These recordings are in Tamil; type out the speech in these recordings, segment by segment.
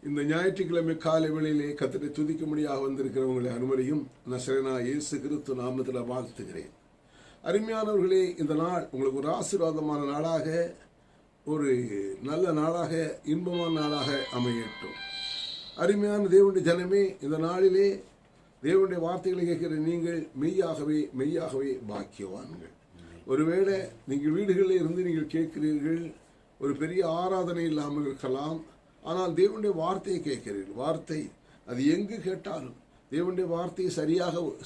இந்த ஞாயிற்றுக்கிழமை காலை வேளையிலே கர்த்தரை துதிக்கும்படியாக வந்திருக்கிறவங்களை அனுமதியும் நசரேயனாகிய இயேசு கிறிஸ்து நாமத்தில் வாழ்த்துகிறேன். அருமையானவர்களே, இந்த நாள் உங்களுக்கு ஒரு ஆசீர்வாதமான நாளாக, ஒரு நல்ல நாளாக, இன்பமான நாளாக அமையட்டும். அருமையான தேவனுடைய ஜனமே, இந்த நாளிலே தேவனுடைய வார்த்தைகளை கேட்கிற நீங்கள் மெய்யாகவே மெய்யாகவே பாக்கியவான்கள். ஒருவேளை நீங்கள் வீடுகளில் இருந்து நீங்கள் கேட்கிறீர்கள், ஒரு பெரிய ஆராதனை இல்லாமல் இருக்கலாம், ஆனால் தேவனுடைய வார்த்தையை கேட்கிறீர்கள். வார்த்தை அது எங்கு கேட்டாலும் தேவனுடைய வார்த்தையை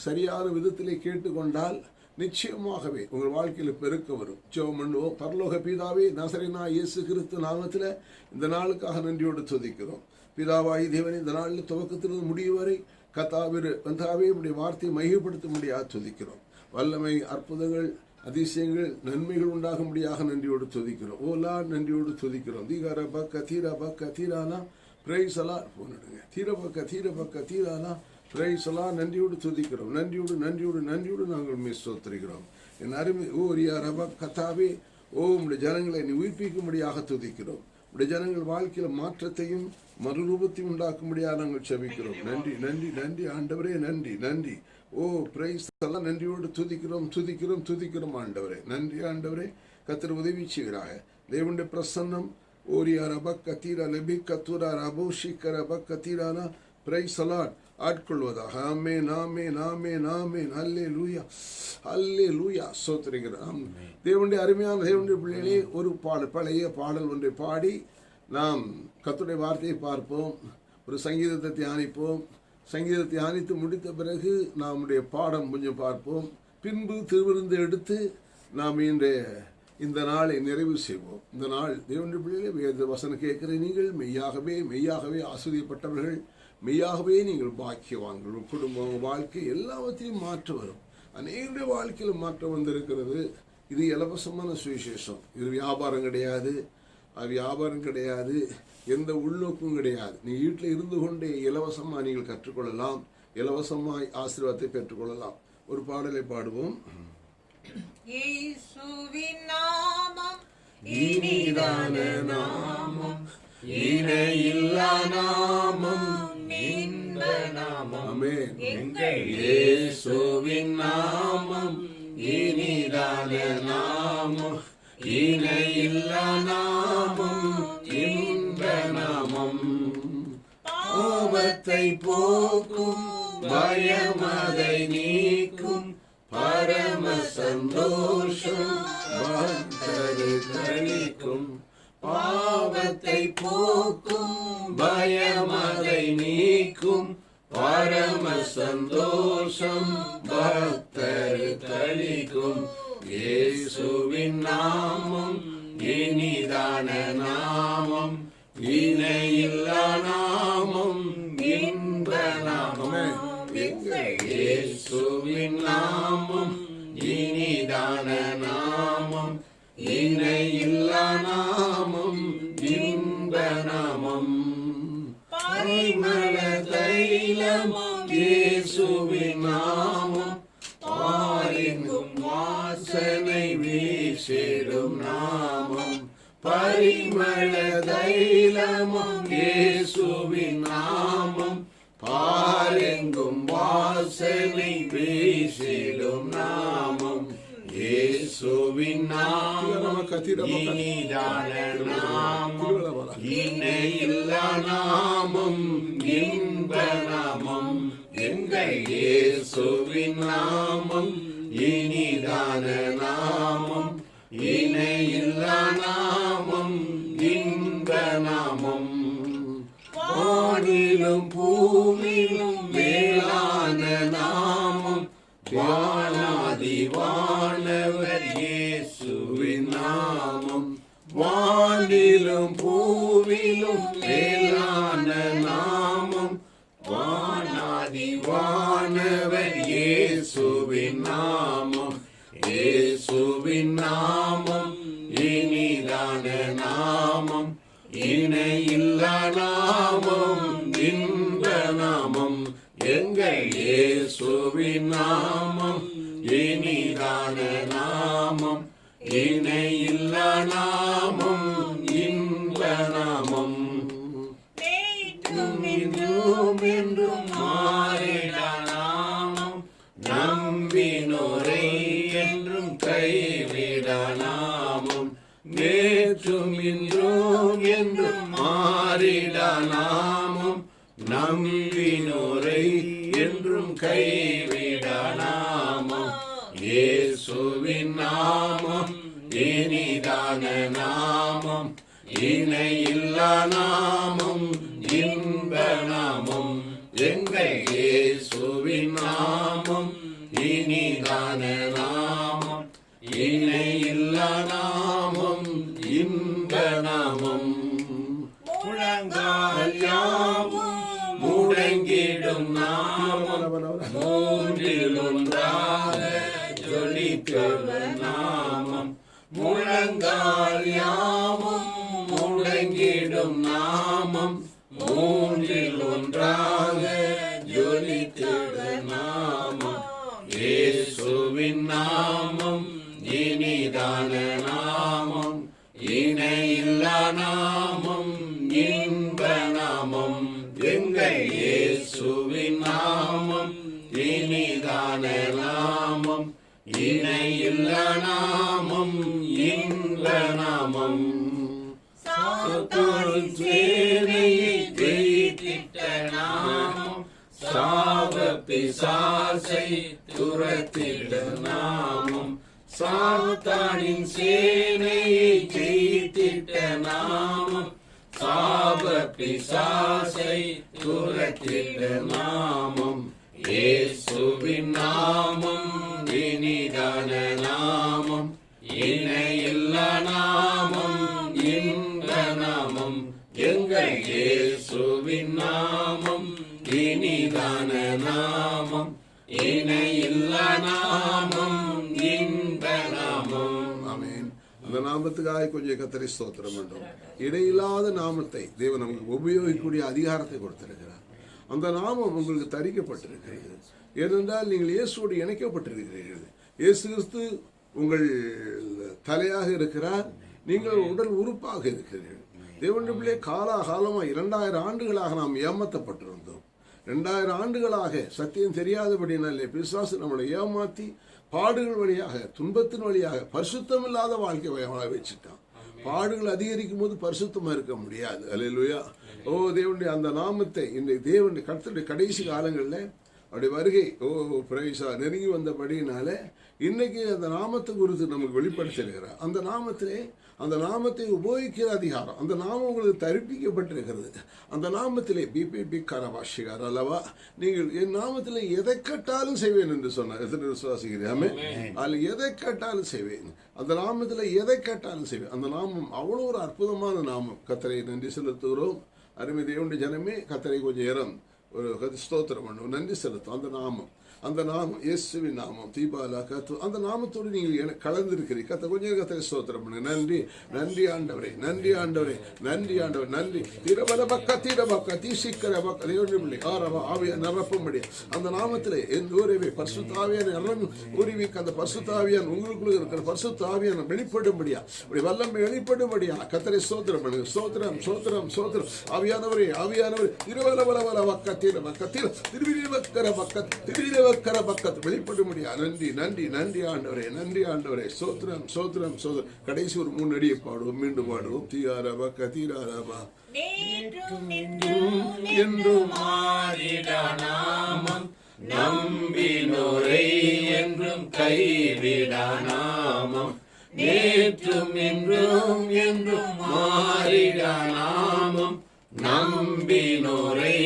சரியான விதத்திலே கேட்டுக்கொண்டால் நிச்சயமாகவே உங்கள் வாழ்க்கையில் பெருக்க வரும். ஜெபம் பண்ணுவோம். பரலோக பிதாவே, நசரேயனாகிய இயேசு கிறிஸ்து நாமத்தில் இந்த நாளுக்காக நன்றியோடு துதிக்கிறோம். பிதாவாகி தேவனே, இந்த நாளில் துவக்கத்திலிருந்து முடிவு வரை கர்த்தாவே உடைய வார்த்தையை மையப்படுத்த முடியாது துதிக்கிறோம். வல்லமை, அற்புதங்கள், அதிசயங்கள், நன்மைகள் உண்டாகும்படியாக நன்றியோடு துதிக்கிறோம். ஓலா நன்றியோடு துதிக்கிறோம். தீகார பக்க தீரா பக்க தீரானா பிரைசலா போனிடுங்க. தீரபக்க தீரானா பிரைசலா நன்றியோடு துதிக்கிறோம். நன்றியோடு நாங்கள் ஸ்தோத்திரிக்கிறோம். என் அருமை ஓரியா ரப கத்தாவே, உடைய ஜனங்களை நீ உயிர்ப்பிக்கும்படியாக துதிக்கிறோம். உடைய ஜனங்கள் வாழ்க்கையில் மாற்றத்தையும் மறுரூபத்தையும் உண்டாக்கும்படியாக நாங்கள் செபிக்கிறோம். நன்றி ஆண்டவரே, நன்றி. பிரைஸ் எல்லாம் நன்றியோடு துதிக்கிறோம் ஆண்டவரே. நன்றி ஆண்டவரே. கர்த்தர் உதவி செய்கிறாக. தேவனுடைய பிரசன்னம் ஓரியா ரப கத்தீரா லெபி கத்தூரா ரபோஷிக்க ரப கத்தீரானா பிரைஸ் எல்லாம் ஆட்கொள்வதாக. ஆமென். அல்லேலூயா ஸ்தோத்திரிக்கிறோம். தேவனுடைய அருமையான தேவனுடைய பிள்ளைகளே, ஒரு பழைய பாடல் ஒன்றை பாடி நாம் கர்த்தருடைய வார்த்தையை பார்ப்போம். ஒரு சங்கீதத்தை தியானிப்போம். சங்கீதத்தை தியானித்து முடித்த பிறகு நம்முடைய பாடம் கொஞ்சம் பார்ப்போம். பின்பு திருவிருந்து எடுத்து நாம் இந்த நாளை நிறைவு செய்வோம். இந்த நாள் தேவனுடைய பிள்ளைகளே, வேத வசனம் கேட்கிற நீங்கள் மெய்யாகவே ஆசிரியப்பட்டவர்கள், மெய்யாகவே நீங்கள் பாக்கியவான்கள். குடும்பம், வாழ்க்கை எல்லாவற்றையும் மாற்ற வரும். அநேகருடைய வாழ்க்கையில் மாற்றம் வந்திருக்கிறது. இது இலவசமான சுவிசேஷம். இது வியாபாரம் கிடையாது, எந்த உள்நோக்கும் கிடையாது. நீ வீட்டில் இருந்து கொண்டே இலவசமாக நீங்கள் கற்றுக்கொள்ளலாம், இலவசமாய் ஆசீர்வாதத்தை பெற்றுக்கொள்ளலாம். ஒரு பாடலை பாடுவோம். இயேசுவின் நாமம் இனிதான நாமம், இணையில்லா நாமம், இன்ப நாமம். ஆமென். எங்கள் இயேசுவின் நாமம் இனிதான நாமம், இணையில்லா நாமம், இன்ப நாமம். பாவத்தை போக்கும், பயமதை நீக்கும், பரம சந்தோஷம் பக்தரு கழிக்கும். பாவத்தை போக்கும், பயமதை நீக்கும், பரம சந்தோஷம் பக்தரு கழிக்கும். இயேசுவின் நாமம் இனிதான நாமம், இணையில்லா நாமம், இன்ப நாமம். இயேசுவின் நாமம் இனிதான நாமம், இணையில்லா நாமம், இன்ப நாமம். பரிமள தைலமும் இயேசுவின் நாமம், பாரெங்கும் வாசனை வீசிடும் நாமம். பரிமள தைலமும் இயேசுவின் நாமம், பாரெங்கும் வாசனை வீசிடும் நாமம். இயேசுவின் நாமம் இனிதான நாமம், இணையில்லா நாமம், இன்ப நாமம். எங்கள் இயேசுவின் நாமம் இனிதான நாமம், இணையில்லா நாமம், இன்ப நாமம். வானிலும் பூமியிலும் மேலான நாமம், வானாதி வானவர் இயேசுவின் நாமம். வானிலும் பூவிலும் மேலான நாமம், வானாதி வானவர் இயேசுவின் நாமம். இயேசுவின் நாமம் இனிதான நாமம், இணையில்லா நாமம், இன்ப நாமம். எங்கள் இயேசுவின் நாமம் இனிதான நாமம், இணையில்லா நாமம், மாறிடா நாமம் நம்பினோரை என்றும் கைவிடா நாமம் நேற்றும் இன்றும் என்றும் மாறிடா நாமம் நம்பினோரை என்றும் கைவிடா நாமம் இயேசுவின் நாமம் இனிதான நாமம் இணையில்லா நாமம் இன்ப நாமம் எங்கள் இயேசுவின் நாமம் இனிதான நாமம் இணையில்லா நாமம் இன்ப நாமம் முழங்கால் யாவும் முடங்கிடும் நாமம் மூன்றில் ஒன்றாக ஜொலிக்கும் நாமம் முழங்கால் யாவும் முடங்கிடும் நாமம் மூன்றில் ஒன்றாக ஜொலித்திடும் நாமம் இயேசுவின் நாமம் இனிதான நாமம் இணையில்லா நாமம் இன்ப நாமம் எங்கள் இயேசுவின் நாமம் இனிதான நாமம் இணையில்லா நாமம் இன்ப நாமம் சாத்தானின் சேனையை ஜெயித்திட்ட நாமம் சாப பிசாசை துரத்திட்ட நாமம் சாத்தானின் சேனையை ஜெயித்திட்ட நாமம் சாப பிசாசை துரத்திட்ட நாமம் இயேசுவின் நாமம் இனிதான நாமம் இணையில்லா நாமம் இன்ப நாமம் எங்கள் இயேசுவின் நாமம் இனிதான நாமம் இணையில்லா நாமம் இன்ப நாமம். ஆமென். அந்த நாமத்துக்காக கொஞ்சம் கர்த்தரை ஸ்தோத்திரம் பண்றோம். இடையில்லாத நாமத்தை தேவன் நமக்கு உபயோகிக்கக்கூடிய அதிகாரத்தை கொடுத்திருக்கிறார். அந்த நாமம் உங்களுக்கு தரிக்கப்பட்டிருக்கிறது. ஏனென்றால் நீங்கள் இயேசுவோடு இணைக்கப்பட்டிருக்கிறீர்கள். இயேசு கிறிஸ்து உங்கள் தலையாக இருக்கிறார், நீங்கள் உடல் உறுப்பாக இருக்கிறீர்கள். தேவனுடைய பிள்ளை காலாகாலமாக 2000 ஆண்டுகளாக நாம் ஏமாற்றப்பட்டிருந்தோம். 2000 ஆண்டுகளாக சத்தியம் தெரியாதபடினாலே பிசாசு நம்மளை ஏமாற்றி பாடுகள் வழியாக துன்பத்தின் வழியாக பரிசுத்தம் இல்லாத வாழ்க்கை வாழ வச்சுட்டான். பாடுகள் அதிகரிக்கும் போது பரிசுத்தமா இருக்க முடியாது. அல்லேலூயா. ஓ தேவனுடைய அந்த நாமத்தை இன்றைய தேவனுடைய கர்த்தருடைய கடைசி காலங்களில் அப்படி வருகை பிரைஸா நெருங்கி வந்தபடினால இன்னைக்கு அந்த நாமத்தை குறித்து நமக்கு வெளிப்படுத்திருக்கிறார். அந்த நாமத்திலே அந்த நாமத்தை உபயோகிக்கிற அதிகாரம் அந்த நாமம் உங்களுக்கு தரிப்பிக்கப்பட்டிருக்கிறது. அந்த நாமத்திலே பிபி கரபாஷிகார் அல்லவா, நீங்கள் என் நாமத்திலே எதை கேட்டாலும் செய்வேன் என்று சொன்னார். எத்தனை விசுவாசிக்கிறீங்க? அதில் எதை கேட்டாலும் செய்வேன். அந்த நாமத்தில் எதை கேட்டாலும் செய்வேன். அந்த நாமம் அவ்வளோ ஒரு அற்புதமான நாமம். கர்த்தரை நன்றி செலுத்துகிறோம். அருமை தேவனுடைய ஜனமே, கர்த்தரை கொஞ்சம் நேரம் ஒரு ஸ்தோத்திரம் பண்ணும், நன்றி செலுத்தும். அந்த நாமம் இயேசுவின் நாமம் தீபாலா கத்து அந்த நாமத்தோடு நீங்கள் கலந்திருக்கிறீங்க. கர்த்தரை ஸ்தோத்திரம் பண்ணுங்க. நன்றி நன்றி ஆண்டவரே, நன்றி ஆண்டவரே, நன்றி ஆண்டவர், நன்றி. திரபல பக்க தீரபக்க தீசிக்கிற பக்க தேவனுடைய ஆரவா ஆவிய நிரப்பும்படி அந்த நாமத்திலே என் ஊரவே பரிசுத்தாவியான நிரம்பி ஊரிவிக்கு அந்த பரிசுத்தாவியான் உங்களுக்குள்ள இருக்கிற பரிசுத்தாவியான வெளிப்படும்படியா அப்படி வல்லமை வெளிப்படும்படியா கர்த்தரை ஸ்தோத்திரம் பண்ணுங்க. ஸ்தோத்திரம் ஸ்தோத்திரம் ஸ்தோத்திரம். ஆவியானவரே ஆவியானவரே திருவலவலவல பக்க தீரபக்க தீர திருவிழிவக்கர பக்க திருவிழி பக்கத்து வெளிப்பட முடியாது. நன்றி நன்றி நன்றி ஆண்டவரே, நன்றி ஆண்டவரே. சோத்ரம் சோத்ரம் சோதரம். கடைசி ஒரு 3 அடியை பாடுவோம், மீண்டும் பாடுவோம். தீராரபா கதீராரபா என்றும் மாறிடா நாமம் நம்பினோரை என்றும் கைவிடா நாமம் நேற்றும் என்றும் என்றும் மாறிடா நாமம் நம்பினோரை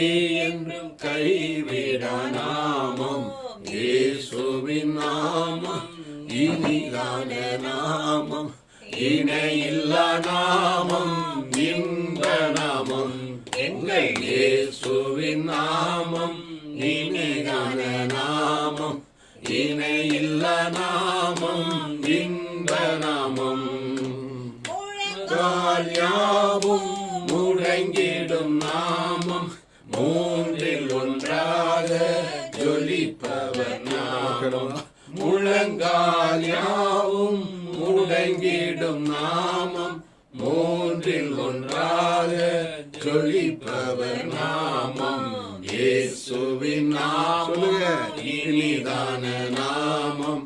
என்றும் கைவிடா நாமம் இயேசுவின் நாமம் இனிதான நாமம் இணையில்லா நாமம் இன்ப நாமம் எங்கள் இயேசுவின் நாமம் இனிதான நாமம் இணையில்லா நாமம் இன்ப நாமம் யாவும் முழங்கிடும் நாமம் மூன்றில் ஒன்றாக ஜொலிப்பவர் நாமம் முழங்கால் யாவும் முடங்கிடும் நாமம் மூன்றில் ஒன்றாக ஜொலிப்பவர் நாமம் இயேசுவின் நாமம் சொல்லுங்க. இனிதான நாமம்,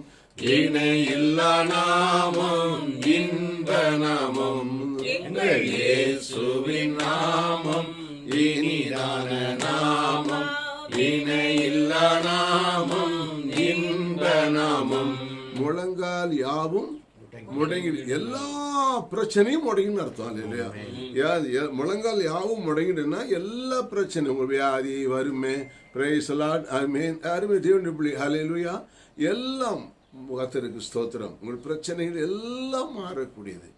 இணையில்லா நாமம், இன்ப நாமம். எங்கள் இயேசுவின் நாமம் இனிதான நாமம், இணையில்லா நாமம், இன்ப நாமம். முழங்கால் யாவும் முடங்கி, எல்லா பிரச்சனையும் முடங்கின்னு அர்த்தம் இல்லையா? முழங்கால் யாவும் முடங்கிடுன்னா எல்லா பிரச்சனையும், உங்க வியாதி, வறுமை, பிரைஸ் லார்ட், ஆமென், அருமை தேவனுடைய பிள்ளை, ஹல்லேலூயா, எல்லாம் கர்த்தருக்கு ஸ்தோத்திரம். உங்கள் பிரச்சனைகள் எல்லாம் மாறக்கூடியது.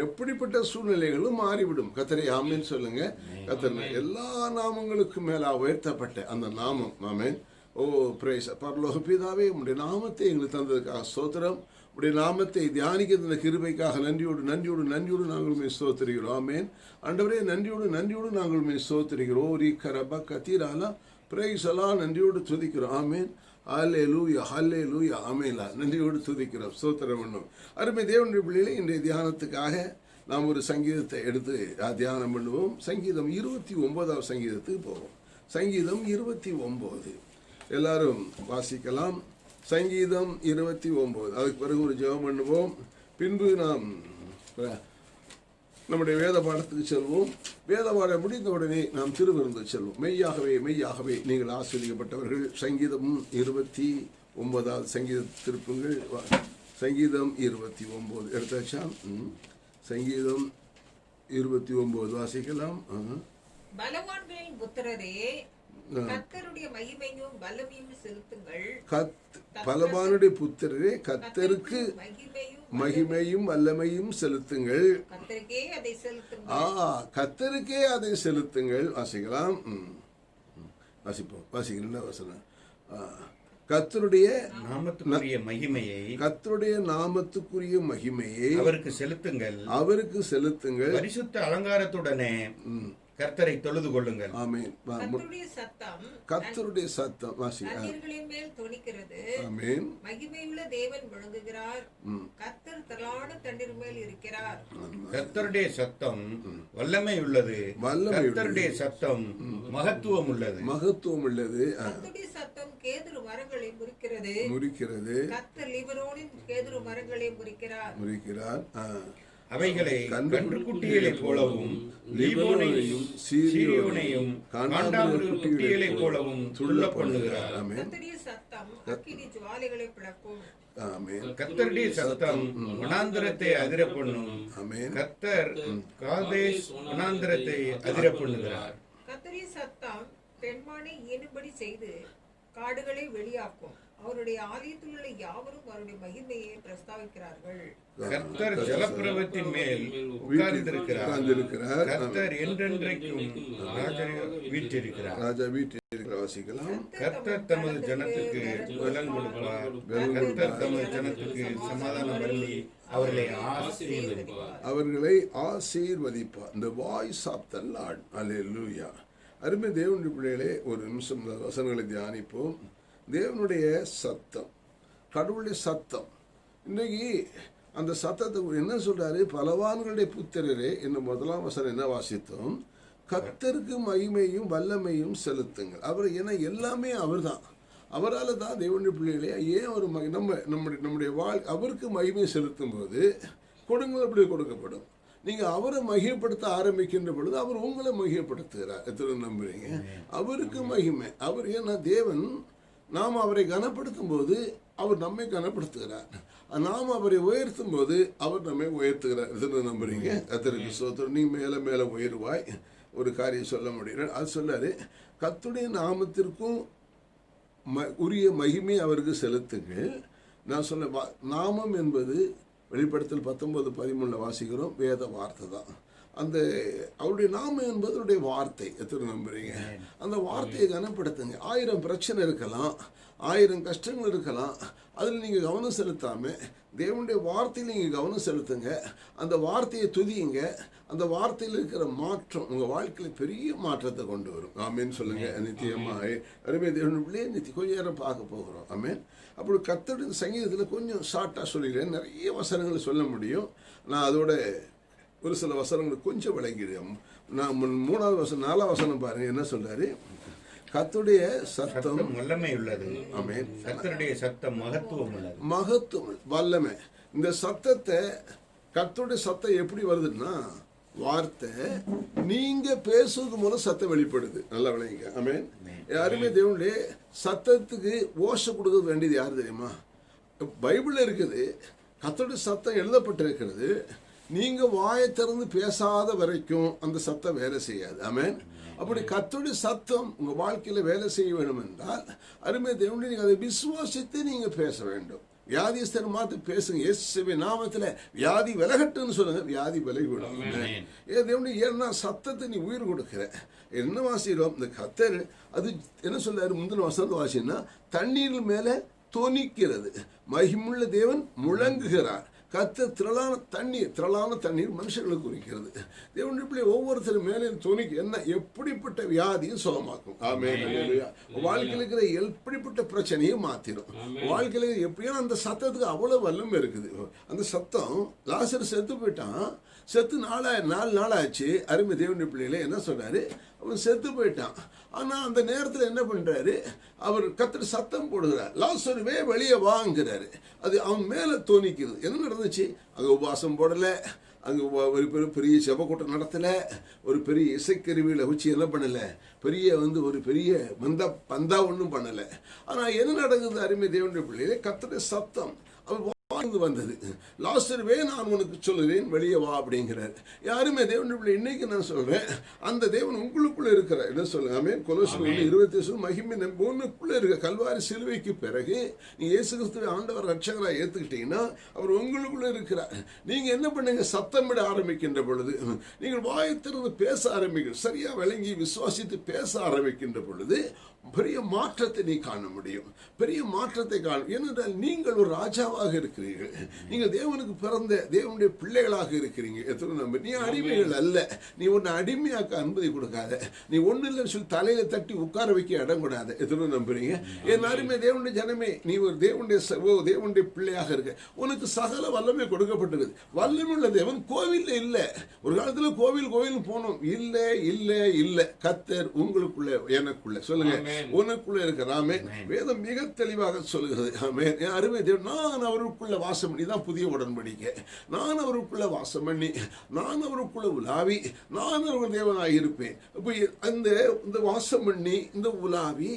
எப்படிப்பட்ட சூழ்நிலைகளும் மாறிவிடும். கர்த்தரை ஆமென் சொல்லுங்க. கர்த்தர் எல்லா நாமங்களுக்கும் மேல உயர்த்தப்பட்ட அந்த நாமம், ஆமென். ஓ பிரைஸ் பரலோக பிதாவே, உம்முடைய நாமத்தை எங்களுக்கு தந்ததுக்காக ஸ்தோத்திரம். உடைய நாமத்தை தியானிக்க தந்த கிருபைக்காக நன்றியோடு நன்றியோடு நன்றியோடு நாங்கள் ஸ்தோத்திரிக்கிறோம். ஆமென். ஆண்டவரே, நன்றியோடு நன்றியோடு நாங்கள் ஸ்தோத்திரிக்கிறோம். ஓ ரீக்கரப கத்தீராலா பிரைஸ் எல்லாம் நன்றியோடு துதிக்கிறோம். ஆமென். ஹல்லேலூயா, ஹல்லேலூயா, ஆமென். நன்றியோடு துதிக்கிறோம், ஸ்தோத்திரம் பண்ணுவோம். அருமை தேவனுடைய பிள்ளைகளே, இன்றைய தியானத்துக்காக நாம் ஒரு சங்கீதத்தை எடுத்து தியானம் பண்ணுவோம். சங்கீதம் 29 சங்கீதத்துக்கு போவோம். சங்கீதம் 29 எல்லாரும் வாசிக்கலாம். சங்கீதம் 29. அதுக்கு பிறகு ஒரு ஜெபம் பண்ணுவோம். பின்பு நாம் நம்முடைய வேத பாடத்துக்கு செல்வோம். வேத பாடம் முடிந்த உடனே நாம் திருவிருந்து செல்வோம். மெய்யாகவே மெய்யாகவே நீங்கள் ஆசீர்வதிக்கப்பட்டவர்கள். சங்கீதம் 29 சங்கீத திருப்புங்கள். சங்கீதம் 29 எடுத்தாச்சா? சங்கீதம் 29 வாசிக்கலாம். பலவான்களின் புத்திரரே, கர்த்தருடைய மகிமையும் வல்லமையும் செலுத்துங்கள். பலவானுடைய புத்திரரே, கர்த்தருக்கு மகிமையும் வல்லமையும் செலுத்துங்கள். கர்த்தருக்கே அதை செலுத்துங்கள். கர்த்தருக்கே அதை செலுத்துங்கள். வாசிக்கலாம். வாசிப்போம். வாசிக்கலாம் வசனம். கர்த்தருடைய நாமத்துக்குரிய மகிமையை, கர்த்தருடைய நாமத்துக்குரிய மகிமையை அவருக்கு செலுத்துங்கள். அவருக்கு செலுத்துங்கள். பரிசுத்த அலங்காரத்துடனே கர்த்தரை தொழுது கொள்ளுங்கள். ஆமென். கர்த்தருடைய சத்தம் கர்த்தருடைய சத்தம் தண்ணீர்களின் மேல் தொனிக்கிறது. ஆமென். மகிமையுள்ள தேவன் விளங்குகிறார். கர்த்தர் தலான தண்ணீர் மேல் இருக்கிறார். கர்த்தருடைய சத்தம் வல்லமை உள்ளது. கர்த்தருடைய சத்தம் மகத்துவம் உள்ளது. மகத்துவம் உள்ளது. கர்த்தருடைய சத்தம் கேதுரு மரங்களை முறிக்கிறது. கர்த்தர் லிபனோனின் கேதுரு மரங்களை முறிக்கிறார். அவைகளை கன்றுக்குட்டிகளைப் போலவும் லீபனோனையும் சீரியோனையும் காண்டாமிருக குட்டிகளைப் போலவும் துள்ள பண்ணுகிறார். கர்த்தருடைய சத்தம் அக்கினி ஜுவாலைகளை பிளக்கும். கர்த்தருடைய சத்தம் வனாந்தரத்தை அதிர பண்ணும். கர்த்தர் காதேஸ் வனாந்தரத்தை அதிர பண்ணுகிறார். கர்த்தருடைய சத்தம் பெண்மானை ஈனும்படி செய்து காடுகளை வெளியாக்கும். அவருடைய ஆலயத்தில் உள்ள யாவரும் அவருடைய மகிமையை பிரஸ்தாவிக்கிறார்கள். கர்த்தர் ஜலப்பிரவத்தின் மேல் உட்கார்ந்திருக்கிறார். கர்த்தர் என்றென்றைக்கும் வீற்றிருக்கிறார். ராஜா வீற்றிருக்கிறார். வாசிக்கலாம். கர்த்தர் தமது ஜனத்துக்கு பலன் கொடுப்பார். கர்த்தர் தமது ஜனத்துக்கு சமாதானம் அருளி அவர்களை ஆசீர்வதிப்பார். The voice of the Lord. Hallelujah. அருமை தேவனுடைய பிள்ளைகளே, ஒரு நிமிஷம் வசனங்களை தியானிப்போம். தேவனுடைய சத்தம், கடவுளுடைய சத்தம். இன்னைக்கு அந்த சத்தத்தை என்ன சொல்றாரு? பலவான்களுடைய புத்திரரே என்னும் முதலாம் வசனம் என்ன வாசித்தோம்? கர்த்தருக்கு மகிமையும் வல்லமையும் செலுத்துங்கள். அவர் ஏன்னா எல்லாமே அவர் தான். அவரால் தான் தேவனுடைய பிள்ளைகளே, ஏன் ஒரு நம்முடைய அவருக்கு மகிமை செலுத்தும் போது கொடுங்கள் அப்படி கொடுக்கப்படும். நீங்கள் அவரை மகிமைப்படுத்த ஆரம்பிக்கின்ற பொழுது அவர் உங்களை மகிமைப்படுத்துகிறார். எத்தனை நம்புறீங்க? அவருக்கு மகிமை. அவர் ஏன்னா தேவன், நாம் அவரை கனப்படுத்தும் போது அவர் நம்மை கனப்படுத்துகிறார். நாம் அவரை உயர்த்தும் போது அவர் நம்மை உயர்த்துகிறார். எத்தனை நம்புறீங்க? கர்த்தருக்கு ஸ்தோத்திரம். நீ மேலே மேலே உயர்வாய். ஒரு காரியம் சொல்ல முடியல, அது சொல்லாரு. கர்த்தருடைய நாமத்திற்கும் உரிய மகிமை அவருக்கு செலுத்துங்கள். நான் சொன்ன நாமம் என்பது வெளிப்படுத்தல் 19:13 வாசிக்கிறோம். வேத வார்த்தை தான் அந்த அவருடைய நாமம் என்பது அவருடைய வார்த்தை. எத்தனை நம்புறீங்க? அந்த வார்த்தையை கனப்படுத்துங்க. 1000 பிரச்சனை இருக்கலாம், 1000 கஷ்டங்கள் இருக்கலாம். அதில் நீங்கள் கவனம் செலுத்தாமல் தேவனுடைய வார்த்தையில் நீங்கள் கவனம் செலுத்துங்க. அந்த வார்த்தையை துதியுங்க. அந்த வார்த்தையில் இருக்கிற மாற்றம் உங்கள் வாழ்க்கையில் பெரிய மாற்றத்தை கொண்டு வரும். ஆமேன்னு சொல்லுங்க. நித்தியமாக அருமை தேவனுடைய கொஞ்ச நேரம் பார்க்க போகிறோம். ஆமேன். அப்படி கர்த்தருடைய சங்கீதத்தில் கொஞ்சம் ஷார்ட்டாக சொல்லிடுறேன். நிறைய வசனங்களை சொல்ல முடியும். நான் அதோட ஒரு சில வசனங்கள் கொஞ்சம் விளங்கிடும். நான் 3வது வசனம் 4வது வசனம் பாருங்க என்ன சொல்றாரு? கர்த்தருடைய சத்தம் சத்தம் வல்லமை உள்ளது. ஆமென். கர்த்தருடைய சத்தம் மகத்துவம் உள்ளது. மகத்துவம் வல்லமை. இந்த சத்தத்தை கர்த்தருடைய சத்தம் எப்படி வருதுன்னா வார்த்தை நீங்க பேசுவது மூலம் சத்தம் வெளிப்படுது. நல்லா விளையுங்க. ஆமென். யாருமே தேவனுடைய சத்தத்துக்கு ஓசை கொடுக்க வேண்டியது யாரு தெரியுமா? பைபிள்ல இருக்குது. கர்த்தருடைய சத்தம் எழுதப்பட்டிருக்கிறது. நீங்க வாயை திறந்து பேசாத வரைக்கும் அந்த சத்தம் வேலை செய்யாது. ஆமென். அப்படி கர்த்தருடைய சத்தம் உங்க வாழ்க்கையில வேலை செய்ய வேண்டும் என்றால் அருமை தேவனுடைய நீங்க அதை விசுவாசித்து நீங்க பேச வேண்டும். வியாதிஸ்தர் மாத்து பேசுங்க. இயேசுவின் நாமத்துல வியாதி விலகட்டுன்னு சொல்லுங்க. வியாதி விலகிவிடும். தேவனுடைய ஏன்னா சத்தத்தை நீ உயிர் கொடுக்கிற என்ன வாசிக்கிறோம்? இந்த கர்த்தர் அது என்ன சொல்றாரு? முந்தின வசனத்தை வாசின்னா தண்ணீர் மேல தொனிக்கிறது, மகிமுள்ள தேவன் முழங்குகிறார். கர்த்தர் திரளான தண்ணீர் மனுஷர்களுக்கு குறிக்கிறது. தேவனுடைய ஒவ்வொருத்தரும் மேலே துணிக்கு என்ன எப்படிப்பட்ட வியாதியும் சுகமாக்கும். ஆமென். வாழ்க்கையில் இருக்கிற எப்படிப்பட்ட பிரச்சனையும் மாத்திரும். வாழ்க்கையில எப்படியான அந்த சத்தத்துக்கு அவ்வளவு வல்லமை இருக்குது. அந்த சத்தம் லாசர் செத்து போயிட்டான். செத்து 4 நாள் ஆச்சு. அருமை தேவனுடைய பிள்ளைகளே என்ன சொல்றாரு? அவன் செத்து போயிட்டான். ஆனா அந்த நேரத்தில் என்ன பண்றாரு? அவர் கர்த்தர் சத்தம் போடுகிறார், லாசருவே வெளியே வாங்குறாரு. அது அவன் மேல தோணிக்குது. என்ன நடந்துச்சு? அங்க உபவாசம் போடல, அங்க ஒரு பெரிய செபக்கூட்டம் நடத்தல, ஒரு பெரிய இசைக்கருவியில வச்சு என்ன பண்ணல, ஒரு பெரிய பந்தா ஒன்றும் பண்ணல. ஆனா என்ன நடக்குது? அருமை தேவனுடைய பிள்ளைகளே, கர்த்தருடைய சத்தம் அவர் வாழ்ந்து வந்தது. லாசருவே நான் உனக்கு சொல்லுறேன் வெளியே வா அப்படிங்கிறார். யாருமே தேவனுடைய இன்னைக்கு நான் சொல்றேன், அந்த தேவன் உங்களுக்குள்ள இருக்கிறார். என்ன சொல்லுங்க? ஆமென். கொலோசியர் 1:28 மகிமை உங்களுக்குள்ள இருக்க கல்வாரி சிலுவைக்கு பிறகு நீங்க இயேசு கிறிஸ்துவை ஆண்டவர் ரட்சகரா ஏத்துக்கிட்டீங்கன்னா அவர் உங்களுக்குள்ள இருக்கிறார். நீங்க என்ன பண்ணுங்க? சத்தமிட ஆரம்பிக்கின்ற பொழுது, நீங்கள் வாயை திறந்து பேச ஆரம்பிக்க, சரியா விளங்கி விசுவாசித்து பேச ஆரம்பிக்கின்ற பொழுது பெரிய மாற்றத்தை நீ காண முடியும். பெரிய மாற்றத்தை காணும். ஏனென்றால் நீங்கள் ஒரு ராஜாவாக இருக்கிறீர்கள். நீங்கள் தேவனுக்கு பிறந்த தேவனுடைய பிள்ளைகளாக இருக்கிறீங்க. எத்தனை நம்ப நீ அடிமைகள் அல்ல. நீ ஒன்னு அடிமையாக்க அனுமதி கொடுக்காத. நீ ஒண்ணு இல்லைன்னு சொல்லி தலையில தட்டி உட்கார வைக்க இடம் கூடாது. எத்தனை நம்புறீங்க? என் அருமை தேவனுடைய ஜனமே, நீ ஒரு தேவனுடைய பிள்ளையாக இருக்க. உனக்கு சகல வல்லமை கொடுக்கப்பட்டிருக்கு. வல்லமை உள்ள தேவன் கோவில்ல இல்ல. ஒரு காலத்துல கோவில் போனோம். இல்ல கர்த்தர் உங்களுக்குள்ள எனக்குள்ள சொல்லுங்க, உனக்குள்ள இருக்கிறாமே. வேதம் மிக தெளிவாக சொல்லுகிறது. ஆமென். அருமை தேவன், நான் அவருக்குள்ள வாசம் பண்ணி தான் புதிய உடன்படிக்கை. நான் அவருக்குள்ள வாசம் பண்ணி, நான் அவருக்குள்ள உலாவி, நான் அவர் தேவனாக இருப்பேன். இந்த வாசம் பண்ணி இந்த உலாவி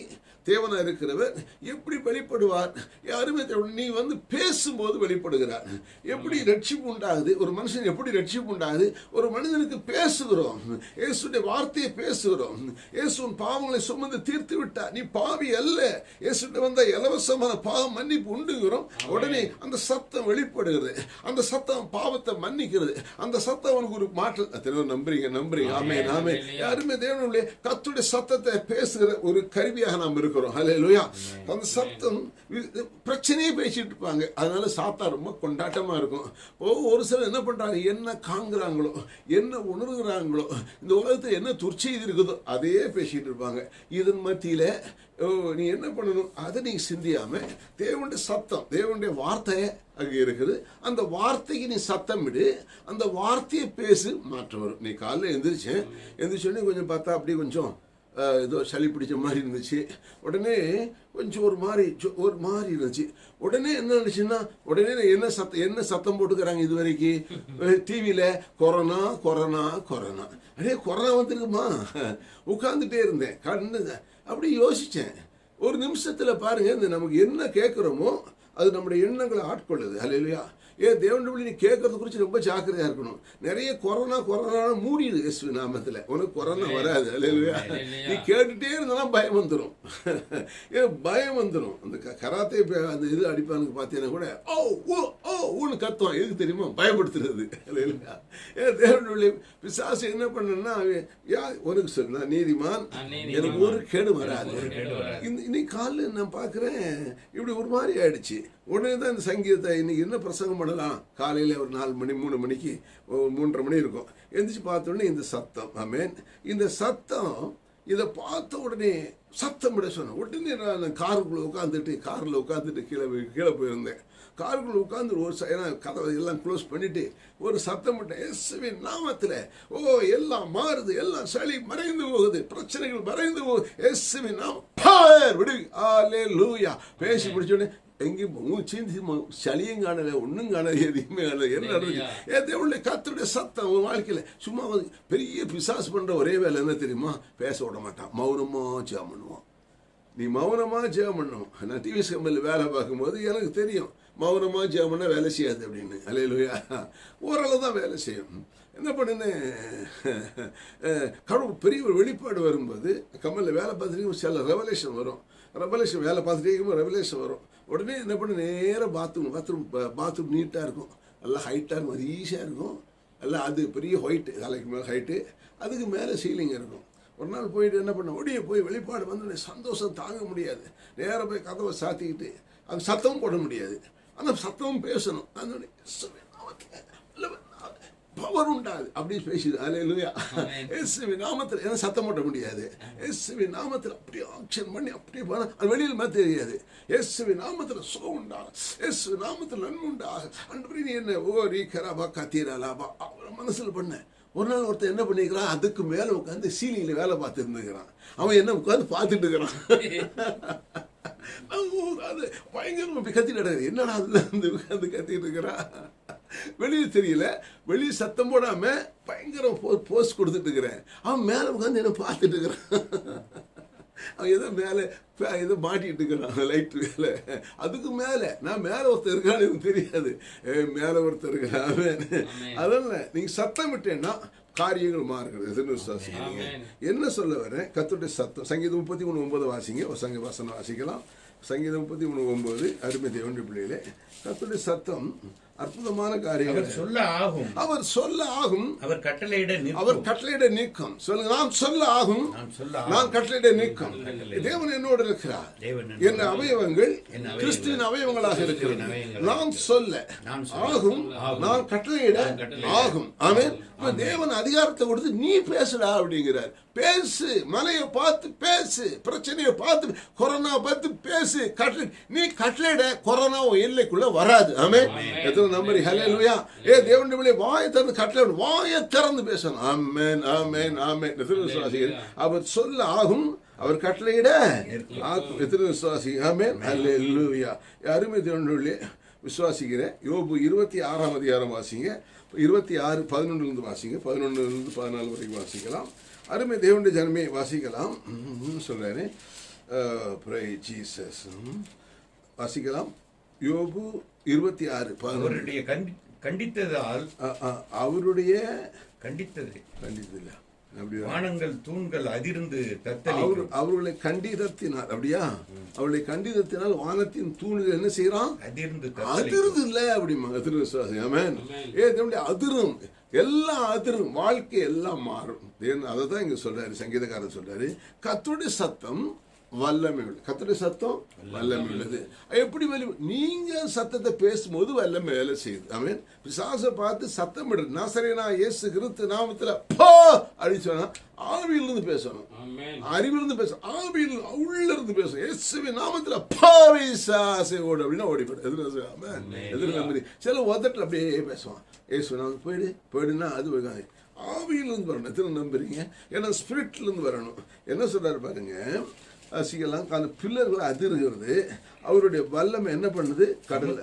தேவனா இருக்கிறவர் எப்படி வெளிப்படுவார்? யாருமே நீ பேசும்போது வெளிப்படுகிறார். எப்படி ரட்சிப்பு உண்டாகுது? ஒரு மனுஷன் எப்படி ரட்சிப்பு உண்டாகுது? ஒரு மனிதனுக்கு பேசுகிறோம், இயேசுடைய வார்த்தையை பேசுகிறோம். இயேசுவின் பாவங்களை சுமந்து தீர்த்து விட்டார், நீ பாவி அல்ல, இயேசுட்ட வந்த இலவசமான பாவம் மன்னிப்பு உண்டுகிறோம். உடனே அந்த சத்தம் வெளிப்படுகிறது. அந்த சத்தம் பாவத்தை மன்னிக்கிறது. அந்த சத்தம் அவனுக்கு ஒரு மாற்றம். நம்புறீங்க? ஆமென். ஆமென். யாருமே தேவனுடைய கர்த்தருடைய சத்தத்தை பேசுகிற ஒரு கருவியாக நாம் இருக்கிறோம். ஹல்லேலூயா. அந்த சத்தம் பிரச்சனையே பேசிட்டு இருப்பாங்க. அதனால சாத்தா ரொம்ப கொண்டாட்டமா இருக்கும். ஒரு சிலர் என்ன பண்றாங்க? என்ன காண்கிறாங்களோ, என்ன உணர்கிறாங்களோ, இந்த உலகத்தில் என்ன துர்ச்செய்தி இருக்குதோ அதையே பேசிட்டு இருப்பாங்க. இதன் மத்தியில நீ என்ன பண்ணணும்? அதை நீ சிந்தியாம தேவனுடைய சத்தம், தேவனுடைய வார்த்தை அங்கே இருக்குது. அந்த வார்த்தைக்கு நீ சத்தம் விடு, அந்த வார்த்தையை பேசு, மாற்றம் வரும். நீ காலைல எந்திரிச்சோடனே கொஞ்சம் பார்த்தா அப்படி கொஞ்சம் ஏதோ சளி பிடிச்ச மாதிரி இருந்துச்சு. உடனே கொஞ்சம் ஒரு மாதிரி இருந்துச்சு. உடனே என்ன இருந்துச்சுன்னா, உடனே என்ன சத்தம் போட்டுக்கிறாங்க இது வரைக்கும் டிவியில? கொரோனா. அடே கொரோனா வந்துருக்குமா? உட்கார்ந்துட்டே இருந்தேன். அப்படி யோசிச்சேன். ஒரு நிமிஷத்துல பாருங்க, இந்த நமக்கு என்ன கேட்கிறோமோ அது நம்முடைய எண்ணங்களை ஆட்கொள்ளுது. அல்லேலூயா. தேவனுடைய நீ கேட்கறது குறித்து ரொம்ப ஜாக்கிரதையா இருக்கணும். நிறைய கொரோனா மூடிடு இயேசு நாமத்துல. உனக்கு கொரோனா வராது. அல்லேலூயா. நீ கேட்டுட்டே இருந்தாலும் பயம் வந்துடும். அந்த கராத்தே அந்த இது அடிப்பானுக்கு பார்த்தீங்கன்னா கூட ஊன்னு கத்துவான். எதுக்கு தெரியுமா? பயப்படுத்துறது. அல்லேலூயா. தேவனுடைய பிசாசு என்ன பண்ணா, உனக்கு சொன்னா நீதிமான், எனக்கு ஒரு கேடு வராது. இன்னைக்கு காலையில் நான் பார்க்கிறேன் இப்படி ஒரு மாதிரி ஆயிடுச்சு. உடனே தான் இந்த சங்கீதத்தை இன்னைக்கு என்ன பிரசங்கம் பண்ணலாம்? காலையில் ஒரு 4 மணி 3 மணிக்கு 3:30 மணி இருக்கும். எந்திரிச்சு பார்த்த உடனே இந்த சத்தம். ஆமென். இந்த சத்தம் இதை பார்த்த உடனே சத்தம் விட சொன்னேன். உடனே நான் காரில் உட்காந்துட்டு கீழே போயிருந்தேன். காருக்குள்ள உட்காந்து ஏன்னா கதவை எல்லாம் க்ளோஸ் பண்ணிட்டு ஒரு சத்தம் விட்டேன், இயேசுவின் நாமத்தில். எல்லாம் மாறுது, எல்லாம் சளி மறைந்து போகுது, பிரச்சனைகள் மறைந்து போகுது, இயேசுவின் நாமம் விடு. அல்லேலூயா. பேசி முடிச்சோடனே எங்கேயும் சளியும் காணல, ஒன்றும் காணல, எதையுமே காணல. என்ன நடந்துச்சு? தேவனுடைய கர்த்தருடைய சத்தம் உன் வாழ்க்கையில் சும்மா பெரிய பிசாசு பண்ற ஒரே வேலை என்ன தெரியுமா? பேச விட மாட்டான், மௌனமா ஜெபம் பண்ணுவான். நீ மௌனமா ஜெபம் பண்ணணும். நான் டிவி கம்பெனியில் வேலை பார்க்கும்போது எனக்கு தெரியும் மௌனமா ஜெபம் பண்ண வேலை செய்யாது அப்படின்னு. அல்லேலூயா. ஓரளவு தான் வேலை செய்யும். என்ன பண்ணுன்னு கடவுள் பெரிய ஒரு வெளிப்பாடு வரும்போது கம்பெனியில் வேலை பார்த்துட்டு சில ரெவலேஷன் வரும். வேலை பார்த்துட்டே இருக்கும்போது ரெவலேஷன் வரும். உடனே என்ன பண்ண நேராக பாத்ரூம் நீட்டாக இருக்கும், நல்லா ஹைட்டாக இருக்கும், அது ஈஸியாக இருக்கும். எல்லாம் அது பெரிய ஒயிட்டு, தலைக்கு மேலே ஹைட்டு, அதுக்கு மேலே சீலிங் இருக்கும். ஒரு நாள் போயிட்டு என்ன பண்ண, ஒடியே போய் வெளிப்பாடு வந்து சந்தோஷம் தாங்க முடியாது. நேராக போய் கதவை சாத்திக்கிட்டு அது சத்தமும் போட முடியாது, ஆனால் சத்தமும் பேசணும். அந்த பவர் உண்டாது அப்படின்னு பேசுது. அல்லேலூயா. இயேசுவின் நாமத்தில் ஏன்னா சத்தம் போட முடியாது. இயேசுவின் நாமத்தில் அப்படியே ஆக்ஷன் பண்ணி அப்படியே போனால் அது வெளியில் மாதிரி தெரியாது. இயேசுவின் நாமத்தில் சுகம் உண்டாகும், இயேசுவின் நாமத்தில் நன்மை உண்டாகும். அன்று நீ என்ன ரீக்கராபா கத்தீராலாபா அவரை மனசில் பண்ண. ஒரு நாள் ஒருத்தர் என்ன பண்ணிக்கிறான், அதுக்கு மேலே உட்காந்து சீலிங்கில் வேலை பார்த்து இருந்துக்கிறான். அவன் என்ன உட்காந்து பார்த்துட்டு இருக்கிறான். அது பயங்கரமா கத்திட்டு கிடக்குது. என்னடா அதுல இருந்து உட்காந்து கத்திட்டு இருக்கிறான், வெளியே தெரியல, வெளியே சத்தம் போடாம பயங்கரம் போஸ்ட் கொடுத்துட்டு இருக்கிறேன். அவன் மேல உட்காந்து என்ன பார்த்துட்டு இருக்கிறான். அவன் ஏதோ மேலே ஏதோ மாட்டிட்டு இருக்கிறான் லைட் மேலே. அதுக்கு மேலே நான் மேலே ஒருத்தர் இருக்கான்னு எனக்கு தெரியாது, மேலே ஒருத்தர் இருக்கிறான். அதனால நீங்க சத்தம் விட்டேன்னா காரியங்கள் மாறுகிறது. விசுவாசிக்கிறீங்க. என்ன சொல்ல வரேன்? கர்த்தருடைய சத்தம். சங்கீதம் 33:9 வாசிங்க. ஒரு சங்க வசனம் வாசிக்கலாம். சங்கீதம் 33:9. அருமை தேவனுடைய பிள்ளைகளே, கர்த்தருடைய சத்தம் அற்புதமான காரியங்கள். அவர் சொல்ல ஆகும், அவர் கட்டளையிட நீக்கம். சொல்லுங்க, நான் சொல்ல ஆகும், நான் கட்டளையிட நீக்கம். தேவன் என்னோடு இருக்கிறார், என் அவயவங்கள் கிறிஸ்துவின் அவயவங்களாக இருக்கிறது. நான் சொல்ல ஆகும், நான் கட்டளையிட ஆகும். ஆமென். தேவன் அதிகாரத்தை கொடுத்து நீ பேசுடா அப்படிங்கிறார். பேசு, மலையை பார்த்து பேசு, பிரச்சனையை பார்த்து, கொரோனா பார்த்து பேசு. நீ கட்டளையிட கொரோனா எல்லைக்குள்ள வராது. ஆமென். எத்தனை நம்பர்? ஹல்லேலூயா. தேவனுடைய பிள்ளை வாயை திறந்து கட்டளை, வாயை திறந்து பேசணும். ஆமென், ஆமென், ஆமென். எத்தனை விசுவாசிகள்? அவர் சொல்ல ஆகும், அவர் கட்டளையிட ஆகும். எத்தனை விசுவாசி? ஆமென், ஹல்லேலூயா. அருமை தேவனுடைய விசுவாசிக்கிறேன். யோபு 26ஆம் அதிகாரம் வாசிங்க. 26:11 வாசிங்க. 11-14 வரைக்கும் வாசிக்கலாம். அருமை தேவனுடைய ஜனமே வாசிக்கலாம் சொல்றாரு. ஜீசஸ் வாசிக்கலாம். யோபு 26:11. அவருடைய கண்டித்ததால், அவருடைய கண்டித்ததில்லை வானங்கள் தூண்கள் அதிர்ந்து தத்தளிக்கும். அவர்களை கண்டிதத்தினால், அப்படியா? அவர்களை கண்டிதத்தினால் வானத்தின் தூண்கள் என்ன செய்யறான்? அதிர்ந்து இல்ல அப்படிமா. விசுவாசி. ஆமென். அதிரும், எல்லாம் அதிரும், வாழ்க்கை எல்லாம் மாறும். அதை தான் இங்க சொல்றாரு, சங்கீதக்காரர் சொல்றாரு, கர்த்தருடைய சத்தம் வல்லமை உள்ளது. கர்த்தருடைய சத்தம் வல்லமை உள்ளது. எப்படி வல்லமை? நீங்க சத்தத்தை பேசும்போது வல்லமை வேலை செய்யுது. ஆமென். பிசாசை பார்த்து சத்தம் விடுறது. நாசரேயனாகிய இயேசு கிறிஸ்து நாமத்துல போ அப்படின்னு சொன்னா ஆவியிலிருந்து பேசணும், அறிவிலிருந்து பேசணும், ஆவியில் உள்ள இருந்து பேசணும். இயேசுவின் நாமத்துல பிசாசே ஓடு அப்படின்னா ஓடிப்படும். எதிர்ப்பு சில உதட்டில் அப்படியே பேசுவான். இயேசு நாம போயிடுனா அது ஆவியிலிருந்து வரணும். எத்தனை நம்புறீங்க? ஏன்னா ஸ்பிரிட்ல இருந்து வரணும். என்ன சொல்றாரு பாருங்க, வாசிக்கலாம். அந்த பில்லர்கள் அதிர்கிறது, அவருடைய வல்லமை என்ன பண்ணுது? கடல்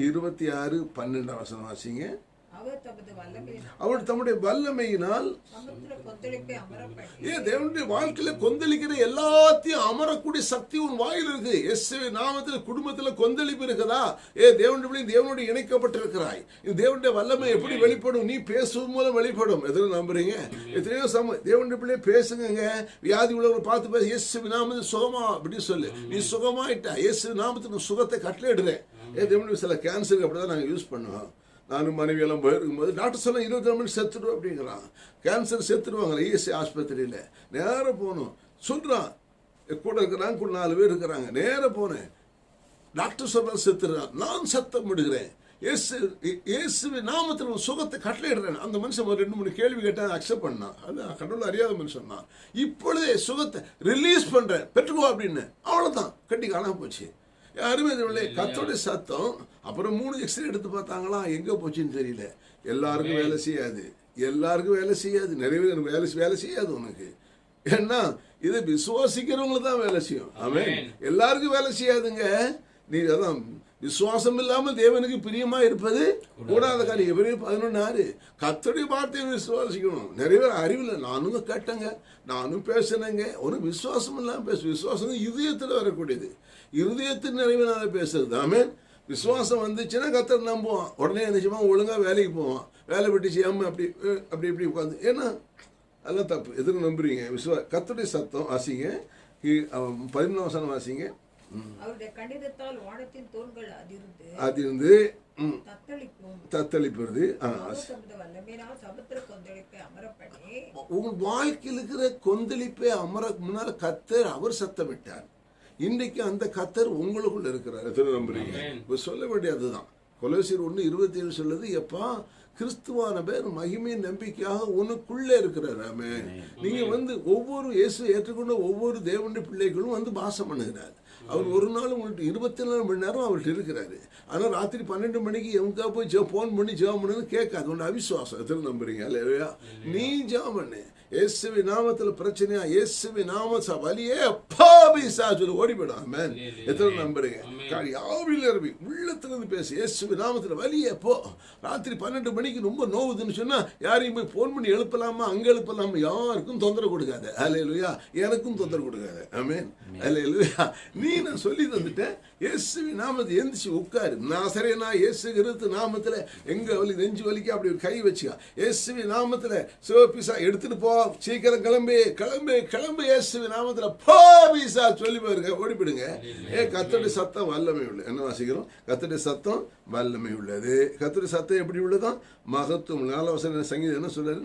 26:12 வாசிங்க. அவர் தம்முடைய வல்லமையினால் தேவனுடைய வாழ்க்கையில கொந்தளிக்கிற எல்லாத்தையும் அமரக்கூடிய சக்தி உன் வாயில் இருக்கு. இயேசுவின் நாமத்தில் குடும்பத்தில் கொந்தளிப்பு இருக்குதா? தேவனுடைய இணைக்கப்பட்டிருக்கிறாய். தேவனுடைய வல்லமை எப்படி வெளிப்படும்? நீ பேசுவது மூலம் வெளிப்படும். எதுவும் நம்புறீங்க? எத்தனையோ தேவனுடைய பிள்ளைய பேசுங்க. வியாதி உள்ளவரை பார்த்து பேச, இயேசுவின் நாமத்தில் சுகமா அப்படின்னு சொல்லு. நீ சுகமாயிட்டா, இயேசுவின் நாமத்தில் சுகத்தை கட்டளையிடுறேன். தேவனுடைய சில கேன்சருக்கு அப்படிதான் நாங்கள் யூஸ் பண்ணுவோம். நானும் மனைவியெல்லாம் போயிருக்கும்போது டாக்டர் சொல்ல 24 மணி செத்துடும் அப்படிங்கிறான். கேன்சர் செத்துடுவாங்க இஎஸ்ஐ ஆஸ்பத்திரியில். நேராக போகணும் சொல்கிறான். கூட இருக்கிறாங்க, கூட 4 பேர் இருக்கிறாங்க. நேராக போனேன். டாக்டர் சொல்ற செத்துடுறான். நான் சத்தம் விடுகிறேன், இயேசுவின் நாமத்தில் ஒரு சுகத்தை கட்டளையிடுறேன். அந்த மனுஷன் ஒரு 2-3 கேள்வி கேட்டால் அக்செப்ட் பண்ணான். அது கடவுள் அறியாத மனுஷன் தான். இப்பொழுதே சுகத்தை ரிலீஸ் பண்றேன், பெற்றுக்கோ அப்படின்னு. அவ்வளவுதான், கட்டி காணாம போச்சு. யாருமே கர்த்தருடைய சத்தம். அப்புறம் 3 எக்ஸ்ரே எடுத்து பார்த்தாங்களா, எங்க போச்சுன்னு தெரியல. எல்லாருக்கும் வேலை செய்யாது, எல்லாருக்கும் வேலை செய்யாது, நிறைய பேர் வேலை செய்யாது உனக்கு. ஏன்னா இது விசுவாசிக்கிறவங்களுக்கு தான் வேலை செய்யும். ஆமென். எல்லாருக்கும் வேலை செய்யாதுங்க. நீ அதான் விசுவாசம் இல்லாமல் தேவனுக்கு பிரியமா இருப்பது கூடாத காரியம். எபிரேயர் 11:6. கர்த்தருடைய வார்த்தையை விசுவாசிக்கணும். நிறைய பேர் அறிவில் நானும் கேட்டேங்க, நானும் பேசினேங்க. ஒரு விசுவாசம் இல்லாமல் விசுவாசம் இதயத்தில் வரக்கூடியது, இருதயத்தின் நிறைவினால பேசுறது. ஆமென். விசுவாசம் வந்துச்சுன்னா கர்த்தர் நம்புவான். உடனே நினைச்சுமா ஒழுங்கா வேலைக்கு போவான். வேலை விட்டு செய்யாம அப்படி இப்படி உட்காந்து. ஏன்னா அதெல்லாம் தப்பு. எதுக்கு நம்புறீங்க? கர்த்தருடைய சத்தம் வாசிங்க. 11 வசனம் வாசிங்க. அவருடைய கடிதத்தால் வானத்தின் தூண்கள் அதிர்ந்து தத்தளிப்பது. உங்க வாழ்க்கையில் இருக்கிற கொந்தளிப்பை அமர முன்னால கர்த்தர் அவர் சத்தமிட்டார். இன்றைக்கு அந்த கர்த்தர் உங்களுக்குள்ள இருக்கிறார். எத்தனை நம்புறீங்க? சொல்ல வேண்டியதுதான். கொலோசியர் 1:27 சொல்லுது, எப்பா கிறிஸ்துவான பேர் மகிமையின் நம்பிக்கையாக உனக்குள்ளே இருக்கிறார். ஆமென். நீங்க ஒவ்வொரு இயேசு ஏற்றுக்கொண்ட ஒவ்வொரு தேவனுடைய பிள்ளைகளும் வாசம் பண்ணுகிறார். அவர் ஒரு நாள் உங்களுக்கு 24 மணி நேரம் அவர்கிட்ட இருக்கிறாரு. ஆனால் ராத்திரி 12 மணிக்கு எங்க போய் போன் பண்ணி ஜெபம் பண்ணுன்னு கேட்காது. உன்ன அவிசுவாசம். எத்தனை நம்புறீங்க? இல்லையா? நீ ஜெபம் பண்ணு. இயேசுவி நாமத்தில் பிரச்சனையா, இயேசுவி நாம வலியே சொல்லி ஓடி போயிடும். ஆமென். எத்தனை நம்புறீங்க? உள்ளத்திலிருந்து பேசு. இயேசுவி நாமத்தில் வலியே போ. ராத்திரி 12 மணிக்கு ரொம்ப நோவுதுன்னு சொன்னா யாரையும் போய் போன் பண்ணி எழுப்பலாமா, அங்க எழுப்பலாமா? யாருக்கும் தொந்தரவு கொடுக்காத. அல்லேலூயா. எனக்கும் தொந்தரவு கொடுக்காத. ஆமென். அல்லேலூயா. நீ நான் சொல்லி தந்துட்டேன். இயேசுவி நாமத்தை எந்திரிச்சு உட்காரு. நாசரேனா இயேசு கிறிஸ்து நாமத்துல எங்க வலி, நெஞ்சு வலிக்கு அப்படி ஒரு கை வச்சுக்கா. இயேசுவி நாமத்துல சிவபிசா எடுத்துட்டு போ. சீக்கிரம் கிளம்பி கிளம்பி கிளம்பி. இயேசுவி நாமத்துல போ பிசா சொல்லி போயிருங்க, ஓடிப்பிடுங்க. கர்த்தருடைய சத்தம் வல்லமை உள்ளது. என்ன வாசிக்கிறோம்? கர்த்தருடைய சத்தம் வல்லமை உள்ளது. கர்த்தருடைய சத்தம் எப்படி உள்ளதான்? மகத்துவம். 4 வசனம் சங்கீதம் என்ன சொல்றாரு?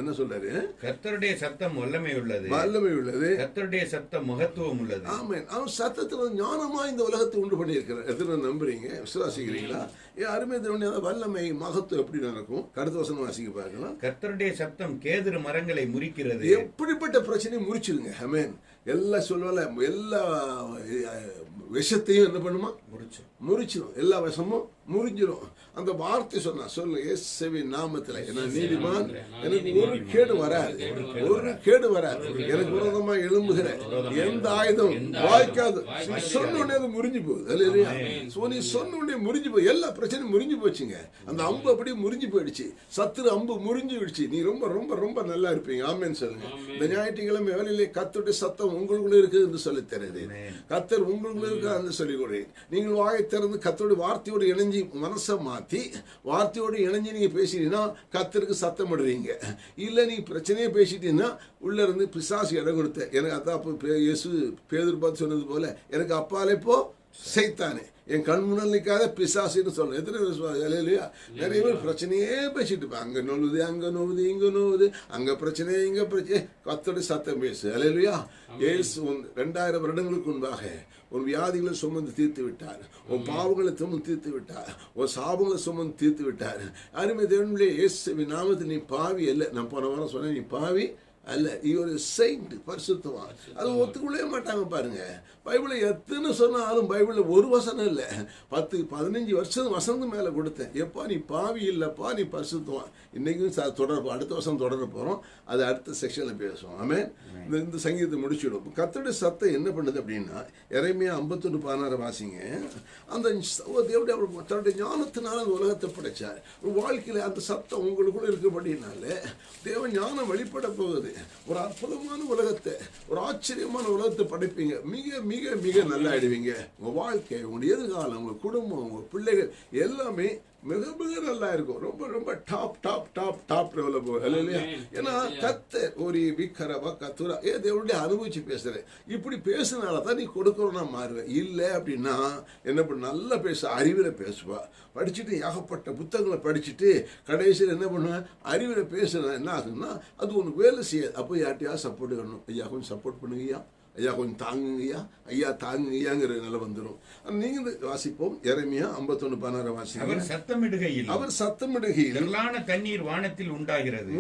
என்ன சொல்றாரு? கர்த்தருடைய சத்தம் வல்லமை உள்ளது, வல்லமை உள்ளது. கர்த்தருடைய சத்தம் மகத்துவம் உள்ளது. ஆமென். அவன் சத்தத்துல ஞானமா இந்த உலகத்தை உண்டு பண்ணி இருக்கிறார். எத்தனை நம்புறீங்க? விசுவாசிக்கிறீங்களா? அருமை தேவனுடைய வல்லமை மகத்துவம் எப்படி நடக்கும்? அடுத்த வசனம் வாசிக்க பார்க்கலாம். கர்த்தருடைய சத்தம் கேதுரு மரங்களை முறிக்கிறது. எப்படிப்பட்ட பிரச்சனையும் முறிச்சிருங்க. ஆமென். எல்லாம் சொல்லுவால, எல்லா விஷத்தையும் என்ன பண்ணுமா? முறிச்சிடும். எல்லா விஷமும் முறிஞ்சிடும். அந்த வார்த்தை சொன்னா சொல்லு. இயேசுவின் நாமத்துல என்ன நீதிமான், எனக்கு ஒரு கேடு வராது, ஒரு கேடு வராது. எனக்கு விரோதமா எழும்புகிற எந்த ஆயுதம் வாய்க்காது. சொன்ன உடனே அது முறிஞ்சு போகுது. இல்லையா? நீ சொன்ன உடனே முறிஞ்சு போய் எல்லா பிரச்சனையும் முறிஞ்சு போச்சுங்க. அந்த அம்பு அப்படியே முறிஞ்சு போயிடுச்சு. சத்துரு அம்பு முறிஞ்சு விடுச்சு. நீ ரொம்ப ரொம்ப ரொம்ப நல்லா இருப்பீங்க. ஆமென் சொல்லுங்க. இந்த ஞாயிற்றுக்கிழமை வேலையிலே கர்த்தருடைய சத்தம் உங்களுக்குள்ள இருக்குது என்று சொல்லி தருகிறேன். கர்த்தர் உங்களுக்குள்ள இருக்க சொல்லி கொடுறேன். நீங்கள் வாயை திறந்து கர்த்தருடைய வார்த்தையோடு இணைஞ்சி மனசை மாத்தி வார்த்தையோடு இணைஞ்சி நீங்க பேசிட்டீங்கன்னா கர்த்தருக்கு சத்தம் படுறீங்க. இல்ல நீ பிரச்சனையே பேசிட்டீங்கன்னா உள்ள இருந்து பிசாசு இடம் கொடுத்த. எனக்கு அதான் இயேசு பேதுரு பார்த்து சொன்னது போல, எனக்கு அப்பாலே போ சைத்தானே, என் கண் முன்னால் நிற்காத பிசாசுன்னு சொல்றேன். எத்தனை விசுவாசம் இல்லையா? நிறைய பேர் பிரச்சனையே பேசிட்டு இருப்பாங்க. அங்க நோவுது, அங்க நோவுது, இங்க நோவுது, அங்க பிரச்சனை, இங்க பிரச்சனை. கர்த்தருடைய சத்தம் பேசு. அல்லேலூயா. இயேசு 2000 வருடங்களுக்கு முன்பாக உன் வியாதிகளை சுமந்து தீர்த்து விட்டார். உன் பாவங்களை சுமந்து தீர்த்து விட்டார். உன் சாபங்களை சுமந்து தீர்த்து விட்டார். அருமை தேவனுடைய இயேசுவின் நாமத்தில் நீ பாவி அல்ல. நான் போன வாரம் சொன்னேன், நீ பாவி அல்ல, ஒரு செயின்ட், பரிசுத்தவான். அது ஒத்துக்கொள்ளவே மாட்டாங்க பாருங்க. பைபிளை எத்தனை சொன்னாலும் பைபிளில் ஒரு வசனம் இல்லை. 10-15 வருஷம் வசனம் மேலே கொடுத்தேன். எப்பா நீ பாவி இல்லப்பா, நீ பரிசுத்தவான். இன்னைக்கும் தொடர்போம். அடுத்த வருஷம் தொடர போறோம். அது அடுத்த செக்ஷன்ல பேசுவோம். ஆமென். இந்த சங்கீதத்தை முடிச்சிடும். கர்த்தருடைய சத்தம் என்ன பண்ணுது அப்படின்னா, எரேமியா 51:16 வாசிங்க. அந்த தேவனுடைய தன்னுடைய ஞானத்தினால அந்த உலகத்தை படைச்சார். ஒரு வாழ்க்கையில அந்த சத்தம் உங்களுக்குள்ள இருக்கபடினால தேவன் ஞானம் வெளிப்பட போகுது. ஒரு அற்புதமான உலகத்தை, ஒரு ஆச்சரியமான உலகத்தை படைப்பீங்க. மிக மிக மிக நல்லா ஆயிடுவீங்க. உங்க வாழ்க்கை, உங்களுடைய எதிர்காலம், உங்க குடும்பம், உங்க பிள்ளைகள் எல்லாமே மிக மிக நல்லா இருக்கும். ரொம்ப ரொம்ப டாப் டாப் டாப் டாப் லெவல்ல போகும். இல்லையா? ஏன்னா கர்த்தர் ஒரு விக்கரவா கத்துரா தேவனுடைய அனுபவிச்சு பேசுறேன். இப்படி பேசுனால தான் நீ கொடுக்கறோம்னா மாறுவேன். இல்லை அப்படின்னா என்ன பண்ண, நல்லா பேச, அறிவில் பேசுவா. படிச்சுட்டு ஏகப்பட்ட புத்தகங்களை படிச்சுட்டு கடைசியில் என்ன பண்ணுவேன், அறிவில் பேசுனா என்ன ஆகுதுன்னா அது உனக்கு வேலை செய்யாது. அப்போ யார்ட்டையா சப்போர்ட் பண்ணணும். ஐயா கொஞ்சம் சப்போர்ட் பண்ணுங்கய்யா, ஐயா கொஞ்சம் தாங்குங்கய்யா, ஐயா தாங்குங்கய்யாங்கிற நிலை வந்துடும். நீங்க வாசிப்போம் எரேமியா 51:16 வாசிங்க. அவர் சத்தமிடுகையில் அவர் சத்தமிடுகையில் திரளான தண்ணீர் வானத்தில் உண்டாகிறது.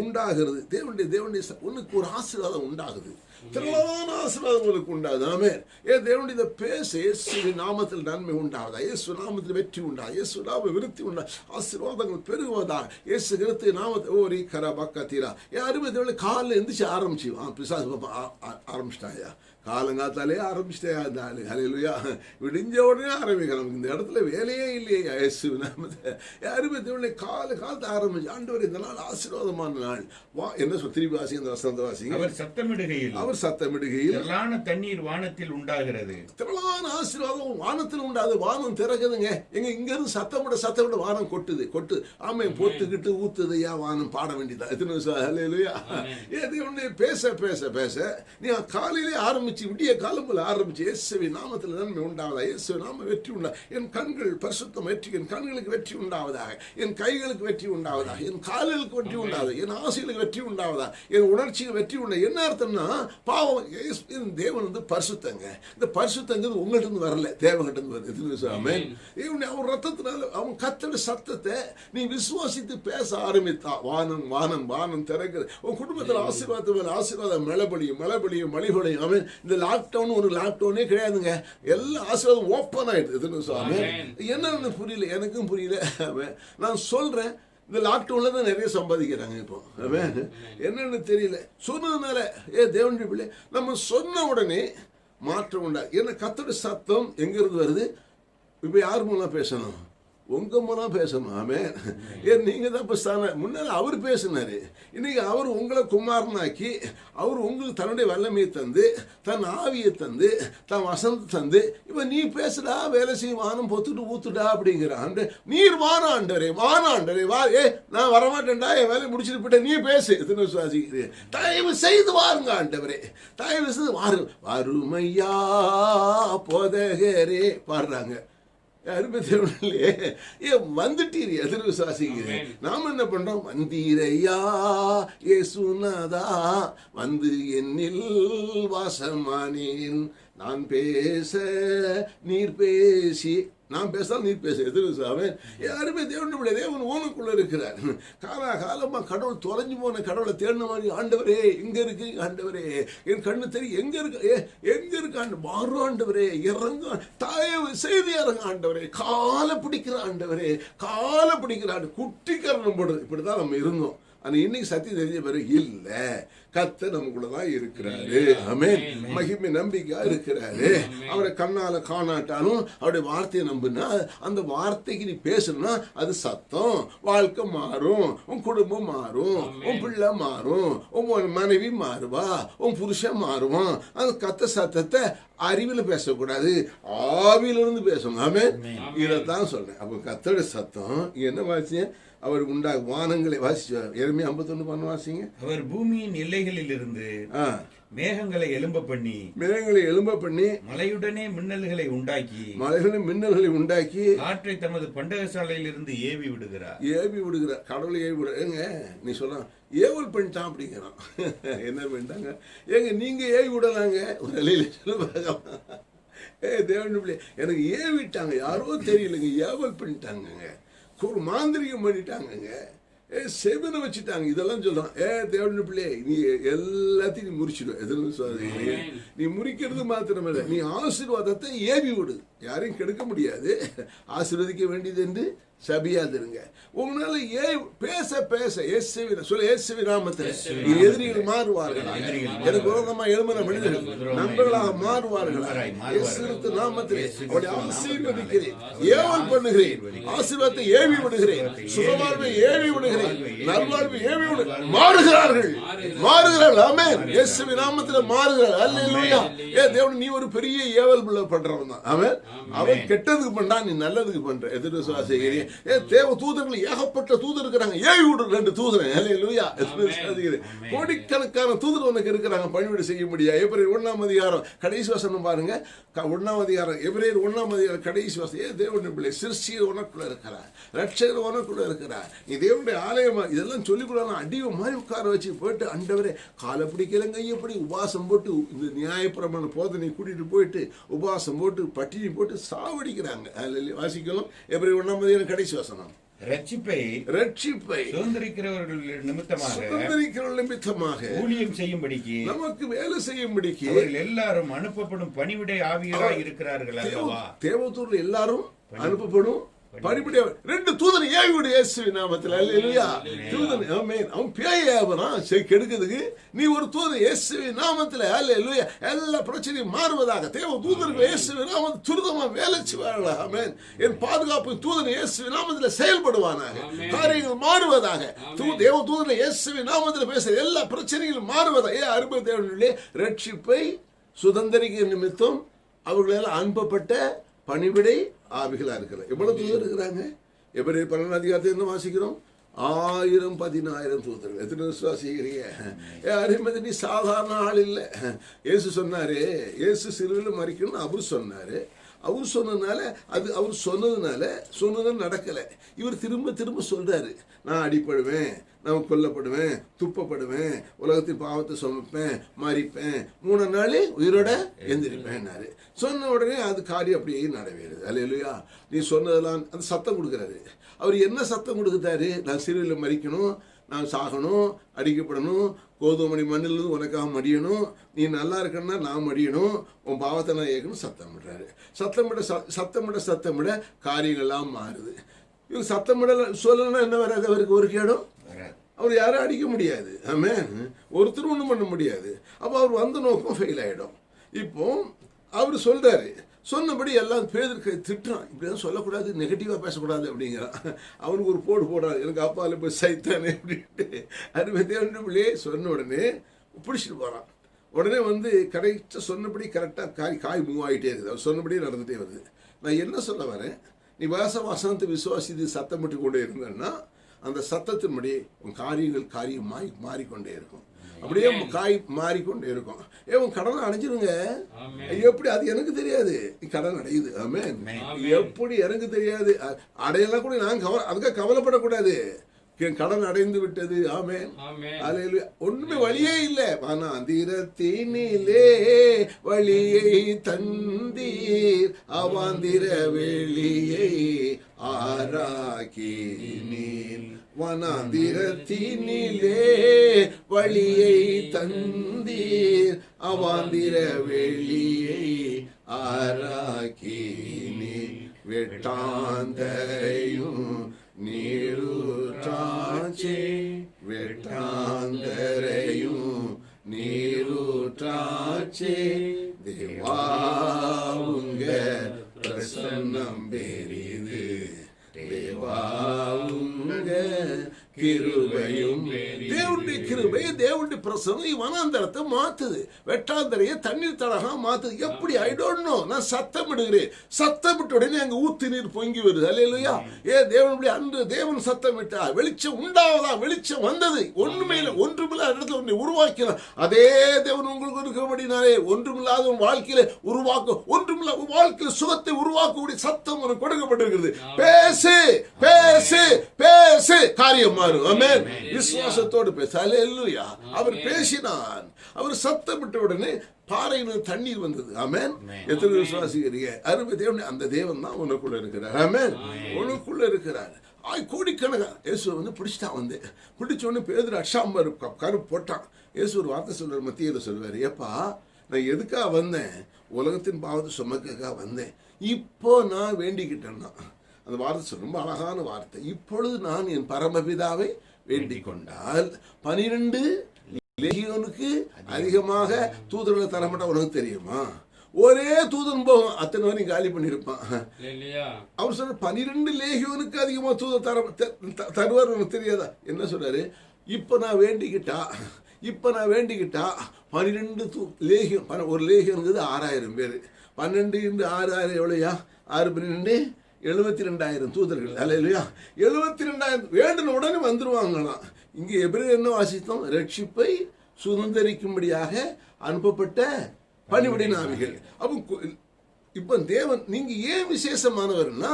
தேவனுடைய உனக்கு ஒரு ஆசீர்வாதம் உண்டாகுது, திரளான ஆசீர்வாதம் உனக்கு உண்டாகுது. ஆமென். தேவனுடைய இதை பேச இயேசுவின் நாமத்தில் நன்மை உண்டாவதா, இயேசு நாமத்தில் வெற்றி உண்டா, இயேசு நாம விருத்தி உண்டா, ஆசீர்வாதங்கள் பெருகுவதா, இயேசு கிறிஸ்து நாமத்தில் ஓரி கரபக்கத்தீரா. அருமை தேவனுடைய காலில் எந்திரிச்சு ஆரம்பிச்சு பிசாசு ஆரம்பிச்சிட்டாயா, காலங்காத்தாலே ஆரம்பிச்சிட்டேயா அந்த ஆளு. ஹல்லேலூயா. விடிஞ்ச உடனே ஆரம்பிக்கலாம். இந்த இடத்துல வேலையே இல்லையா இயேசு நாமத்தை. அருமை தேவனுடைய காலத்தை ஆரம்பிச்சு ஆண்டவர் இந்த நாள் ஆசீர்வாதமான நாள். வா என்ன சொல் திருப்பி வாசிங்க, அந்த வசனத்தை வாசிங்க. அவர் சத்தமிடுகையில் திரளான தண்ணீர் வானத்தில் உண்டாகிறது. திரளான ஆசீர்வாதம் வானத்தில் உண்டாது. வானம் திறக்குதுங்க. இங்க இருந்து சத்தமிட வானம் கொட்டு. ஆமை பொத்துக்கிட்டு ஊத்துதையா வானம் பாட வேண்டியதா. ஹல்லேலூயா. தேவனுடைய பேச நீ காலையிலே ஆரம்பிச்சு விடிய காலம்புல ஆரம்பிச்சு இயேசுவின் நாமத்தில் நன்மை உண்டாவதா, இயேசு நாம வெற்றி உண்டா, என் கண்கள் பரிசுத்தம் வெற்றி, என் கண்களுக்கு வெற்றி உண்டாவதாக, என் கைகளுக்கு வெற்றி உண்டாவதாக, என் கால்களுக்கு வெற்றி உண்டாவதா, என் ஆசைகளுக்கு வெற்றி உண்டாவதா, என் உணர்ச்சிக்கு வெற்றி உண்டா. என்ன அர்த்தம்னா பாவம் தேவன் வந்து பரிசுத்தங்க. இந்த பரிசுத்தங்கிறது உங்கள்கிட்ட இருந்து வரல, தேவன்கிட்ட இருந்து வருது. ஆமென். அவன் ரத்தத்தினால அவன் கர்த்தருடைய சத்தத்தை நீ விசுவாசித்து பேச ஆரம்பித்தா வானம் திறக்குது. உன் குடும்பத்தில் ஆசீர்வாதம் மழைபடியும் மழைபடியும். அவன் இந்த லாக்டவுன் ஒரு லாக்டவுனே கிடையாதுங்க. எல்லா ஆசீர்வாதம் ஓப்பன் ஆயிடுது. என்னன்னு புரியல, எனக்கும் புரியல. நான் சொல்றேன், இந்த லாக்டவுன்ல தான் நிறைய சம்பாதிக்கிறாங்க இப்போ. என்னன்னு தெரியல. சொன்னதுனால தேவனுடைய பிள்ளை நம்ம சொன்ன உடனே மாற்றம் உண்டா. ஏன்னா கர்த்தருடைய சத்தம் எங்க இருந்து வருது? இப்ப யார் மூலம் பேசணும்? உங்க மூலம் பேசணும். ஆமென். நீங்க தான் முன்னால அவர் பேசினாரு. இன்னைக்கு அவர் உங்களை குமாரனாக்கி அவர் உங்களுக்கு தன்னுடைய வல்லமையை தந்து, தன் ஆவியை தந்து, தன் வசனத்தை தந்து, இப்ப நீ பேசுடா, வேலை செய்ய வானம் பொத்துட்டு ஊத்துடா அப்படிங்கிறான். நீர் வானாண்டரே வா. நான் வரமாட்டேன்டா, என் வேலையை முடிச்சுட்டு போயிட்டேன், நீ பேசு. விசுவாசிக்கிறேன். தயவு செய்து வாருங்க ஆண்டவரே, தயவு செய்து வாருமையா போதகரே பாடுறாங்க. வந்துட்டீர் எதிர் விசுவாசிக்கிறேன். நாம என்ன பண்றோம்? வந்தீரையா ஏசுநாதா, வந்து என்னில் வாசமானேன், நான் பேச நீர் பேசி, நான் பேசாலும் நீர் பேச. எதிர்சாவன் யாருமே தேவன் ஓனுக்குள்ள இருக்கிறார். காலமா கடவுள் தொலைஞ்சு போன கடவுளை தேடின மாதிரி, ஆண்டவரே எங்க இருக்கு ஆண்டவரே, என் கண்ணு தெரியும் எங்க இருக்கு மாறும் ஆண்டவரே, இறங்க தயவு செய்து இறங்க ஆண்டவரே, காலை பிடிக்கிற ஆண்டவரே, காலை பிடிக்கிறான். குட்டிக்கரணம் போடுறது. இப்படிதான் நம்ம இருந்தோம். ஆனா இன்னைக்கு சத்தியம் தெரிஞ்ச பிறகு இல்ல, கர்த்தர் நமக்குள்ளதான் இருக்கிறாரு. ஆமென். மகிமை நம்பிக்கையா இருக்கிறாரு. அவரை கண்ணால காணாட்டாலும் அவருடைய வார்த்தையை நம்புனா, அந்த வார்த்தைக்கு நீ பேசணும்னா அது சத்தம். வாழ்க்கை மாறும், உன் குடும்பம் மாறும், உன் பிள்ளை மாறும், உன் மனைவி மாறுவா, உன் புருஷன் மாறுவான். அந்த கர்த்தர் சத்தத்தை அறிவில் பேசக்கூடாது, ஆவியிலிருந்து பேசணும். ஆமென். இதைத்தான் சொல்றேன். அப்ப கர்த்தருடைய சத்தம் என்ன வாசிய அவர் வானங்களை வாசிச்சு எரேமியா 51 வாசிங்க. அவர் பூமியின் எல்லைகளில் இருந்து மேகங்களை எழும்ப பண்ணி மலையுடனே மின்னல்களை உண்டாக்கி காற்றை தமது பண்டகசாலையில் இருந்து ஏவி விடுகிறார். கடவுளை ஏவி விடுங்க. நீ சொல்ல ஏவல் பண்ணிட்டான் அப்படிங்கிறான். என்ன பண்ணிட்டாங்க? நீங்க ஏவி விடலாங்க. ஒரு நிலையில சொல்லுவாங்க, தேவன் எனக்கு ஏவிட்டாங்க, யாரோ தெரியலங்க, ஏவல் பண்ணிட்டாங்க, ஒரு மாந்திரிகம் பண்ணிட்டாங்க, செவனை வச்சுட்டாங்க. இதெல்லாம் சொல்றான். தேவனுடைய பிள்ளை, நீ எல்லாத்தையும் நீ முறிச்சிடும். நீ முறிக்கிறது மாத்திரமல்ல, நீ ஆசீர்வாதத்தை ஏவி விடு. யாரையும் கெடுக்க முடியாது. ஆசீர்வதிக்க வேண்டியது என்று சபியாதிருங்க. உங்களால பேச இயேசுவின் நாமத்தில் எதிரிகள் மாறுவார்கள். எனக்கு விரோதமா எழும்பின மனிதர்கள் நண்பர்களாக மாறுவார்கள். இயேசுவின் நாமத்தில் அவளை ஆசீர்வதிக்கிறேன், ஏவல் பண்ணுகிறேன், ஆசீர்வாதத்தை ஏவி விடுகிறேன், சுகவாழ்வை ஏவி விடுகிறேன், நல்வாழ்வை ஏவி விடுகிறேன். மாறுகிறார்கள். ஆமென். இயேசுவின் நாமத்தில் மாறுகிறார்கள். அல்லேலூயா. தேவன், நீ ஒரு பெரிய ஏவல் பண்றவன் தான். அவன் கெட்டதுக்கு பண்றான், நீ நல்லதுக்கு பண்ற. எதிர் விசுவாசிக்கிறேன். தேவ தூதர்கள் ஏகப்பட்ட தூதர் இருக்கிறாங்க. 2 தூதர். ஹல்லேலூயா. கோடிக்கணக்கான தூதர் உனக்கு இருக்கிறாங்க பணிவிடை செய்ய முடியாது. எபிரேயர் 1ஆம் அதிகாரம் கடைசி வசனம் பாருங்க. 1ஆம் அதிகாரம் எபிரேயர் 1ஆம் அதிகாரம் கடைசி வசனம். தேவனுடைய பிள்ளை சிருஷ்டியர் உனக்குள்ள இருக்கிறார், ரட்சகர் உனக்குள்ள இருக்கிறார், நீ தேவனுடைய ஆலயமா. இதெல்லாம் சொல்லிக்கூடாது. அடிவ மாதிரி உட்கார வச்சு போயிட்டு ஆண்டவரே காலை பிடிக்கலங்க கையப்படி உபாசம் போட்டு இந்த நியாயப்பிரமாண போதனை கூட்டிட்டு போயிட்டு உபாசம் போட்டு பட்டினி போட்டு சாவடிக்கிறாங்க. வாசிக்கலாம் எபிரேயர் 1ஆம் அதிகாரம் கடைசி வசனம். ரட்சிப்பை சுதந்திரிக்கிறவர்கள் நிமித்தமாக ஊழியம் செய்யும்படிக்கு நமக்கு வேலை செய்யும்படிக்கு அவர்கள் எல்லாரும் அனுப்பப்படும் பணிவிடை ஆவியராய் இருக்கிறார்கள் அல்லவா. தேவதூர்ல எல்லாரும் அனுப்பப்படும் பணிபடியா 2 தூதன் ஏவிடு இயேசுவின் நாமத்தில். அல்லேலூயா. தூதன் ஆமென். அவன் பேய் ஏவறான் கெடுக்கிறதுக்கு. நீ ஒரு தூதன் இயேசுவின் நாமத்தில். அல்லேலூயா. எல்லா பிரச்சனையும் மாறுவதாக தேவ தூதர்கள் இயேசுவின் நாமத்தில் துரிதமா வேலை செய்வார்கள். ஆமென். என் பாதுகாப்பு தூதன் இயேசுவின் நாமத்தில் செயல்படுவானாக. காரியங்கள் மாறுவதாக. தேவ தூதன் இயேசுவின் நாமத்தில் பேச எல்லா பிரச்சனைகளும் மாறுவதாக. அருமை தேவனுடைய ரட்சிப்பை சுதந்திரிக்க நிமித்தம் அவர்களால் அனுப்பப்பட்ட பணிவிடை ஆவிகளா இருக்கிறார். எவ்வளவு தூதர் இருக்கிறாங்க? எபிரேயர் 12ஆம் அதிகாரத்தை வாசிக்கிறோம். 1000-10,000 தூதர்கள். எத்தனை விசுவாசிக்கிறீங்க? அருமை, நீ சாதாரண ஆள் இல்லை. இயேசு சொன்னாரு, இயேசு சிலுவையில் மரிக்கணும்னு அவர் சொன்னாரு. அவர் சொன்னதுனால அவர் சொன்னது நடக்கலை. இவர் திரும்ப திரும்ப சொல்றாரு, நான் அடிப்படுவேன், நான் கொல்லப்படுவேன், துப்பப்படுவேன், உலகத்தின் பாவத்தை சுமப்பேன், மறிப்பேன், 3 நாள் உயிரோட எந்திரிப்பேன்னாரு. சொன்ன உடனே அது காரியம் அப்படியே நிறைவேறுது. அல்லேலூயா. நீ சொன்னதெல்லாம் அந்த சத்தம் கொடுக்குறாரு. அவர் என்ன சத்தம் கொடுக்குறாரு? நான் சிலுவையில் மறிக்கணும், நான் சாகணும், அடிக்கப்படணும், கோதுமணி மண்ணிலிருந்து உனக்காக மடியணும், நீ நல்லா இருக்கணும்னா நான் மடியணும், உன் பாவத்தை நான் ஏற்கணும் சத்தம் விடுறாரு. சத்தமிட காரியங்கள்லாம் மாறுது. இவங்க சத்தமிட சொல்லணும்னா என்ன வராது அவருக்கு? ஒரு கேடும் அவர் யாரும் அடிக்க முடியாது. ஆமென். ஒருத்தர் ஒன்றும் பண்ண முடியாது. அப்போ அவர் வந்த நோக்கம் ஃபெயில் ஆகிடும். இப்போ அவர் சொல்றாரு, சொன்னபடி எல்லாம் பேதற்கு திட்டுறான். இப்படிதான் சொல்லக்கூடாது, நெகட்டிவாக பேசக்கூடாது அப்படிங்கிறான். அவனுக்கு ஒரு போடுறான், எனக்கு அப்பால போய் சைத்தானே அப்படின்ட்டு. அருமை தேவனுடைய பிள்ளையே சொன்ன உடனே பிடிச்சிட்டு போகிறான். உடனே கரெக்டாக சொன்னபடி கரெக்டாக காய் மூவ் ஆகிட்டே இருக்குது. அவர் சொன்னபடியே நடந்துகிட்டே வருது. நான் என்ன சொல்ல வரேன்? நீ வசனத்தை விசுவாசித்து சத்தமிட்டு கொண்டே இருந்தேன்னா அந்த சத்தத்தின்படி உன் காரியம் மாறிக்கொண்டே இருக்கும். அப்படியே காய் மாறிக்கொண்டே இருக்கும். உன் கடனை அடைஞ்சிருங்க. எப்படி? அது எனக்கு தெரியாது. கடன் அடையுது. ஆமென். எப்படி எனக்கு தெரியாது. அடையலாம் கூட நான் அதுக்காக கவலைப்படக்கூடாது. கடன் அடைந்து விட்டது. ஆமென். அல்லேலூயா. ஒண்ணுமே வழியே இல்லை. வனாந்திரத்தினிலே வழியை தந்தீர், அவாந்திர வெளியை ஆராக்கினீர். வனாந்திரத்தினிலே வழியை தந்தீர், அவாந்திர வெளியை ஆராக்கினீர். வெட்டாந்தரையும் நீரூற்றாச்சே, வெட்டாந்தரையும் நீரூற்றாச்சே, தேவாவுங்க பிரசன்னம் பெரிது, தேவாவுங்க கிருபையும். தேவனுடைய கிருபை, தேவனுடைய பிரசன்னம் வனாந்தரத்தை மாத்துது, வெட்டாந்தரையை தண்ணீர் தடகா மாத்துது. எப்படி? I don't know. நான் சத்தமிடுகிறேன். சத்தமிட்ட உடனே அங்க ஊத்து நீர் பொங்கி வருது. அல்லேலூயா. தேவனுடைய அன்று தேவன் சத்தமிட்டார், வெளிச்சம் உண்டாவதா, வெளிச்சம் வந்தது. ஒண்ணுமே இல்லை, ஒன்றுமில்ல இடத்துல ஒன்றை உருவாக்கினார். அதே தேவன் உங்களுக்கு இருக்கிறபடினாலே ஒன்றுமில்லாத வாழ்க்கையில ஒன்றுமில்ல வாழ்க்கையில சுகத்தை உருவாக்கக்கூடிய சத்தம் உனக்கு கொடுக்கப்பட்டிருக்கிறது. பேசு பேசு பேசு, காரியம் மாறும். ஆமென். விசுவாசத்தோடு பேச. அல்லேலூயா. அவர் பேசினான். அவர் சத்தமிட்ட உடனே பாறையில் தண்ணீர் வந்தது. ஆமென். எத்தனை விசுவாசிக்கிறீங்க? அருமை தேவன், அந்த தேவன் தான் உனக்குள்ள இருக்கிறார். ஆமென். உனக்குள்ள இருக்கிறார். கோடிக்கணக்கா இயேசு பிடிச்சிட்டான். பிடிச்ச உடனே பேதுரு அஷாம்பர் கருப்பு போட்டான். இயேசு ஒரு வார்த்தை சொல்றாரு, மத்தியில சொல்வாரு, ஏப்பா நான் எதுக்காக வந்தேன்? உலகத்தின் பாவத்தை சுமக்காக வந்தேன். இப்போ நான் வேண்டிக்கிட்டேன்னா, அந்த வார்த்தை ரொம்ப அழகான வார்த்தை. இப்பொழுது நான் என் பரமபிதாவை வேண்டிக் கொண்டால் 12 லேகியோனுக்கு அதிகமாக தூதர்களை தரமாட்டா. உனக்கு தெரியுமா? ஒரே தூதன் போகும், அத்தனை வரையும் காலி பண்ணிருப்பான். அவர் சொல்ற 12 லேகியோனுக்கு அதிகமாக தூதர் தருவார். உனக்கு தெரியாதா? என்ன சொல்றாரு? இப்ப நான் வேண்டிக்கிட்டா 12 லேகியம். ஒரு லேகியனுக்கு 6000 பேர். 12 × 6000 எவ்வளோயா? 6 12 72,000 தூதர்கள். அல்லேலூயா. 72,000 வேண்டின உடனே வந்துருவாங்களாம். இங்கே எபிரேயர் என்ன வாசித்தோம்? ரட்சிப்பை சுதந்திரிக்கும்படியாக அனுப்பப்பட்ட பணிவிடை ஆவிகள். அப்போ இப்ப தேவன் நீங்க ஏன் விசேஷமானவர்னா